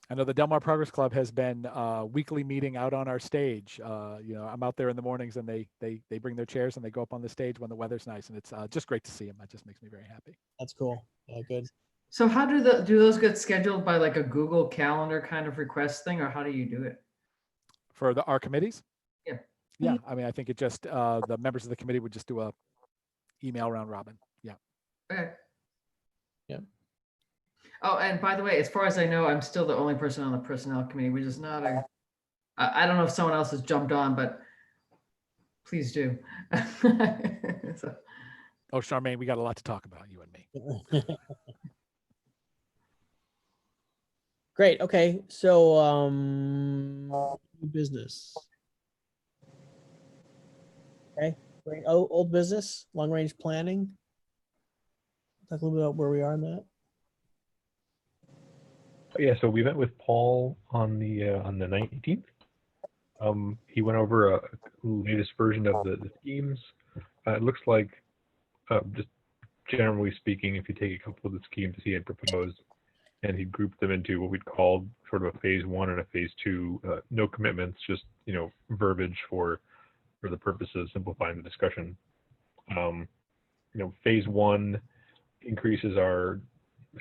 I know the Del Mar Progress Club has been weekly meeting out on our stage. I'm out there in the mornings, and they bring their chairs and they go up on the stage when the weather's nice, and it's just great to see them. That just makes me very happy. That's cool. Yeah, good. So how do those get scheduled by a Google Calendar kind of request thing, or how do you do it? For our committees? Yeah. Yeah. I mean, I think it just the members of the committee would just do a email round robin. Yeah. Okay. Yeah. Oh, and by the way, as far as I know, I'm still the only person on the personnel committee, which is not I don't know if someone else has jumped on, but please do. So. Oh, Charmaine, we got a lot to talk about, you and me. Great. Okay. So, business. Okay. Great. Oh, old business, long range planning. Talk a little bit about where we are in that. Yeah, so we met with Paul on the 19th. He went over a latest version of the schemes. It looks like, just generally speaking, if you take a couple of the schemes he had proposed and he grouped them into what we'd call sort of a phase one and a phase two, no commitments, just verbiage for the purpose of simplifying the discussion. Phase one increases our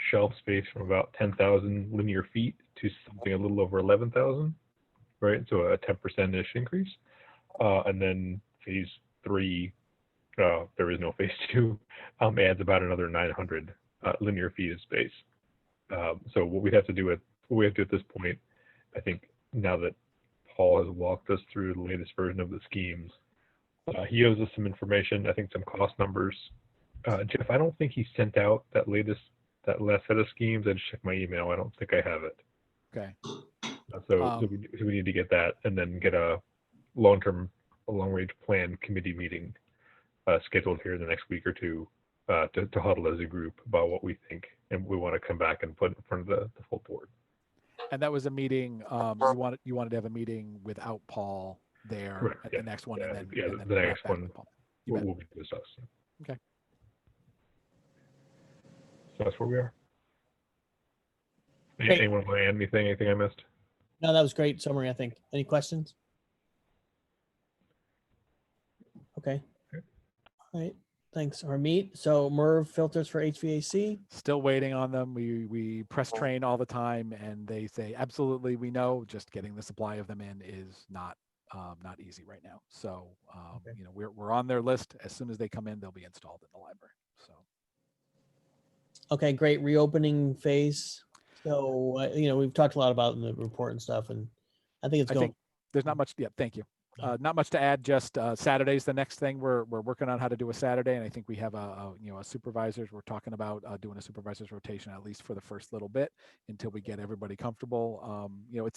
shelf space from about 10,000 linear feet to something a little over 11,000, right? So a 10%-ish increase. And then phase three, there is no phase two, adds about another 900 linear feet of space. So what we have to do at this point, I think now that Paul has walked us through the latest version of the schemes, he owes us some information, I think some cost numbers. Jeff, I don't think he sent out that last set of schemes. I just checked my email. I don't think I have it. Okay. So we need to get that and then get a long-range plan committee meeting scheduled here in the next week or two to huddle as a group about what we think and we want to come back and put in front of the full board. And that was a meeting, you wanted to have a meeting without Paul there. Correct, at yeah. the next one. Yeah, and then, yeah, and then the wrap next back one with Paul. You bet. will be discussed. Okay. So that's where we are. Great. Anyone want to add anything I missed? No, that was great summary, I think. Any questions? Okay. All right. Thanks, Harmeet. So MERV filters for HVAC. Still waiting on them. We press train all the time and they say, absolutely, we know, just getting the supply of them in is not easy right now. So, Okay. we're on their list. As soon as they come in, they'll be installed in the library. So. Okay, great. Reopening phase. So, we've talked a lot about in the report and stuff, and I think it's I going. think there's not much. Yeah, thank you. Not much to add. Just Saturday's the next thing. We're working on how to do a Saturday, and I think we have a supervisors. We're talking about doing a supervisors rotation at least for the first little bit until we get everybody comfortable.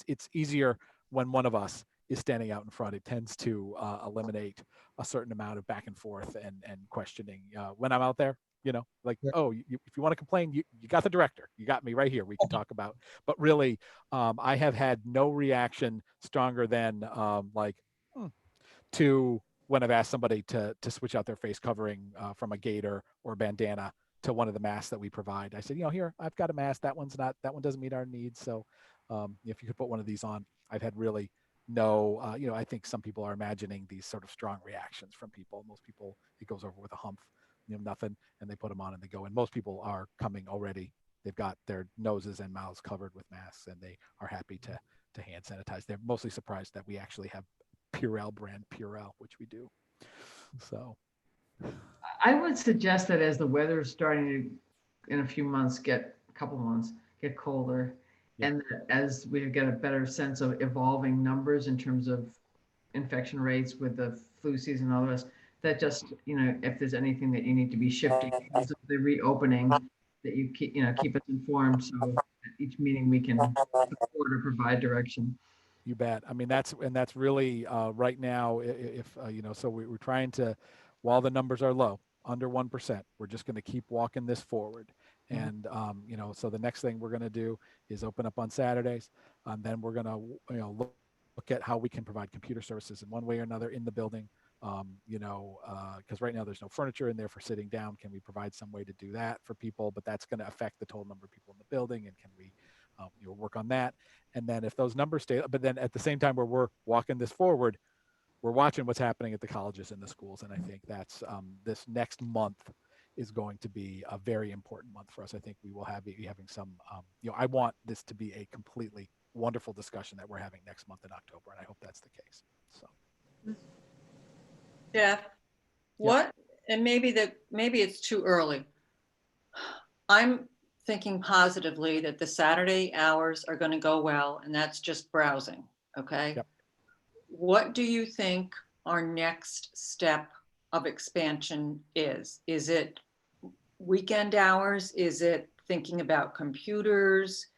It's easier when one of us is standing out in front. It tends to eliminate a certain amount of back and forth and questioning. When I'm out there, like, Yeah. oh, if you want to complain, you got the director. You got me right here. We can talk about. But really, I have had no reaction stronger than to when I've asked somebody to switch out their face covering from a gaiter or bandana to one of the masks that we provide. I said, here, I've got a mask. That one doesn't meet our needs. So if you could put one of these on, I've had really no, I think some people are imagining these sort of strong reactions from people. Most people, it goes over with a humph, nothing, and they put them on and they go. And most people are coming already. They've got their noses and mouths covered with masks and they are happy to hand sanitize. They're mostly surprised that we actually have Purell brand Purell, which we do. So I would suggest that as the weather is starting to, in a few months, get colder, yeah. and as we get a better sense of evolving numbers in terms of infection rates with the flu season and all the rest, that just, if there's anything that you need to be shifting because of the reopening, that you keep us informed so at each meeting we can support or provide direction. You bet. I mean, that's really right now, if so we're trying to, while the numbers are low, under 1%, we're just going to keep walking this forward. And, so the next thing we're going to do is open up on Saturdays. And then we're going to, look at how we can provide computer services in one way or another in the building. Because right now there's no furniture in there for sitting down. Can we provide some way to do that for people? But that's going to affect the total number of people in the building. And can we work on that? And then if those numbers stay, but then at the same time where we're walking this forward, we're watching what's happening at the colleges and the schools. And I think that's this next month is going to be a very important month for us. I think we will be having some, I want this to be a completely wonderful discussion that we're having next month in October. And I hope that's the case. So. Jeff, what, and maybe it's too early. I'm thinking positively that the Saturday hours are going to go well, and that's just browsing. Okay. Yep. What do you think our next step of expansion is? Is it weekend hours? Is it thinking about computers?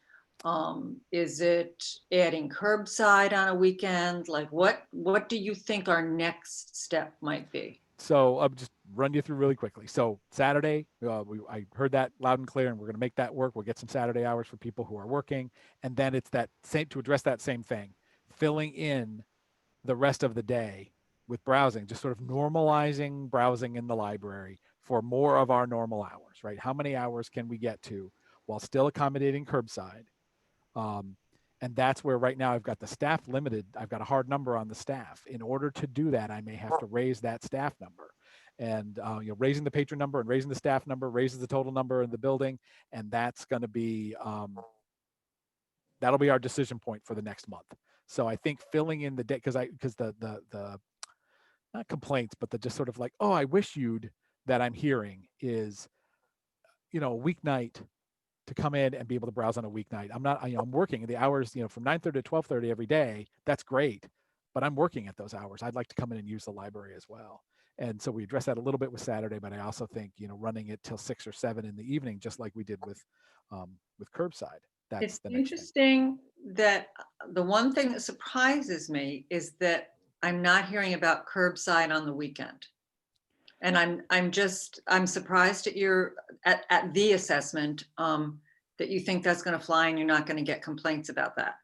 Is it adding curbside on a weekend? Like what do you think our next step might be? So just run you through really quickly. So Saturday, I heard that loud and clear, and we're going to make that work. We'll get some Saturday hours for people who are working. And then it's that same, to address that same thing, filling in the rest of the day with browsing, just sort of normalizing browsing in the library for more of our normal hours, right? How many hours can we get to while still accommodating curbside? And that's where right now I've got the staff limited. I've got a hard number on the staff. In order to do that, I may have to raise that staff number. And raising the patron number and raising the staff number raises the total number in the building. And that's going to be, that'll be our decision point for the next month. So I think filling in the day, because the not complaints, but the just sort of like, oh, I wish you'd, that I'm hearing is, a weeknight to come in and be able to browse on a weeknight. I'm working the hours, from 9:30 to 12:30 every day. That's great, but I'm working at those hours. I'd like to come in and use the library as well. And so we address that a little bit with Saturday, but I also think, running it till 6 or 7 in the evening, just like we did with curbside. That's It's the next thing. interesting that the one thing that surprises me is that I'm not hearing about curbside on the weekend. And I'm surprised at at the assessment that you think that's going to fly and you're not going to get complaints about that.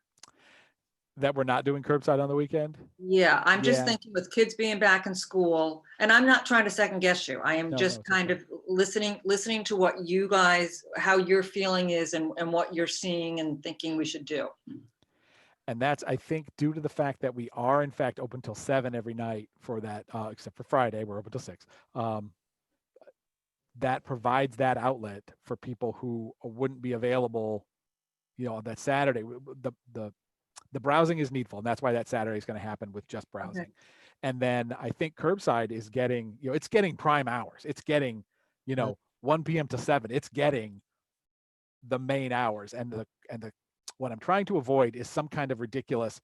That we're not doing curbside on the weekend? Yeah, I'm just Yeah. thinking with kids being back in school, and I'm not trying to second guess you. I am No, just it's kind okay. of listening to what you guys, how your feeling is and what you're seeing and thinking we should do. And that's, I think, due to the fact that we are in fact open till 7 every night for that, except for Friday, we're open till 6. That provides that outlet for people who wouldn't be available, that Saturday. The browsing is needful, and that's why that Saturday is going to happen with just browsing. Okay. And then I think curbside is getting, it's getting prime hours. It's getting, 1 p.m. to 7. It's getting the main hours, and the what I'm trying to avoid is some kind of ridiculous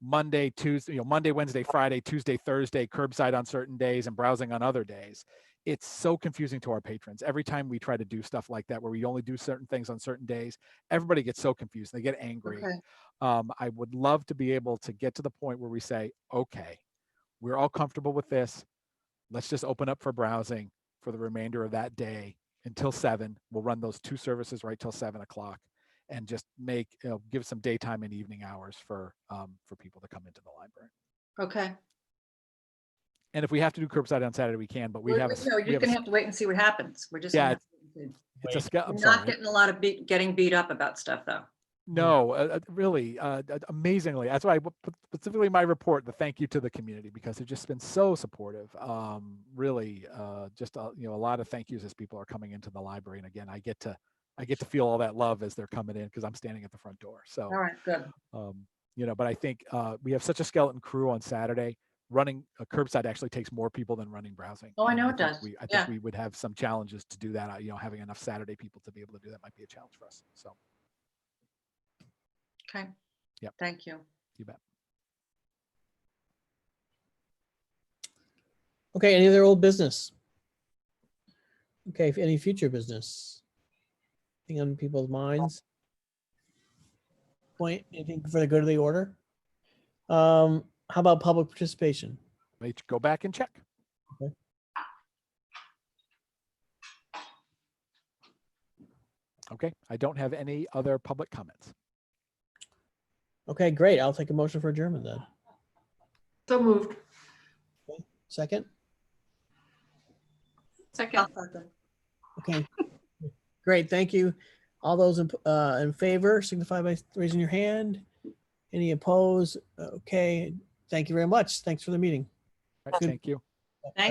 Monday, Tuesday, Monday, Wednesday, Friday, Tuesday, Thursday, curbside on certain days and browsing on other days. It's so confusing to our patrons. Every time we try to do stuff like that, where we only do certain things on certain days, everybody gets so confused. They get angry. Okay. I would love to be able to get to the point where we say, okay, we're all comfortable with this. Let's just open up for browsing for the remainder of that day until 7. We'll run those 2 services right till 7 o'clock. And just give some daytime and evening hours for people to come into the library. Okay. And if we have to do curbside on Saturday, we can. But you're gonna have to wait and see what happens. We're just it's I'm not getting a lot of getting beat up about stuff though. No, really, amazingly. That's why specifically my report, the thank you to the community, because they've just been so supportive. Really, just a lot of thank yous as people are coming into the library. And again, I get to feel all that love as they're coming in because I'm standing at the front door. So, all right, good. But I think we have such a skeleton crew on Saturday. Running a curbside actually takes more people than running browsing. Oh, I know it does. I think we would have some challenges to do that. Having enough Saturday people to be able to do that might be a challenge for us. So. Okay. Yep. Thank you. You bet. Okay. Any other old business? Okay. Any future business? Anything on people's minds? Point, anything for the good of the order? How about public participation? Let's go back and check. Okay. Okay. I don't have any other public comments. Okay, great. I'll take a motion for adjournment then. So moved. Okay. Second? Second. Okay. Great. Thank you. All those in favor signify by raising your hand. Any opposed? Okay. Thank you very much. Thanks for the meeting. All right, thank you. Thank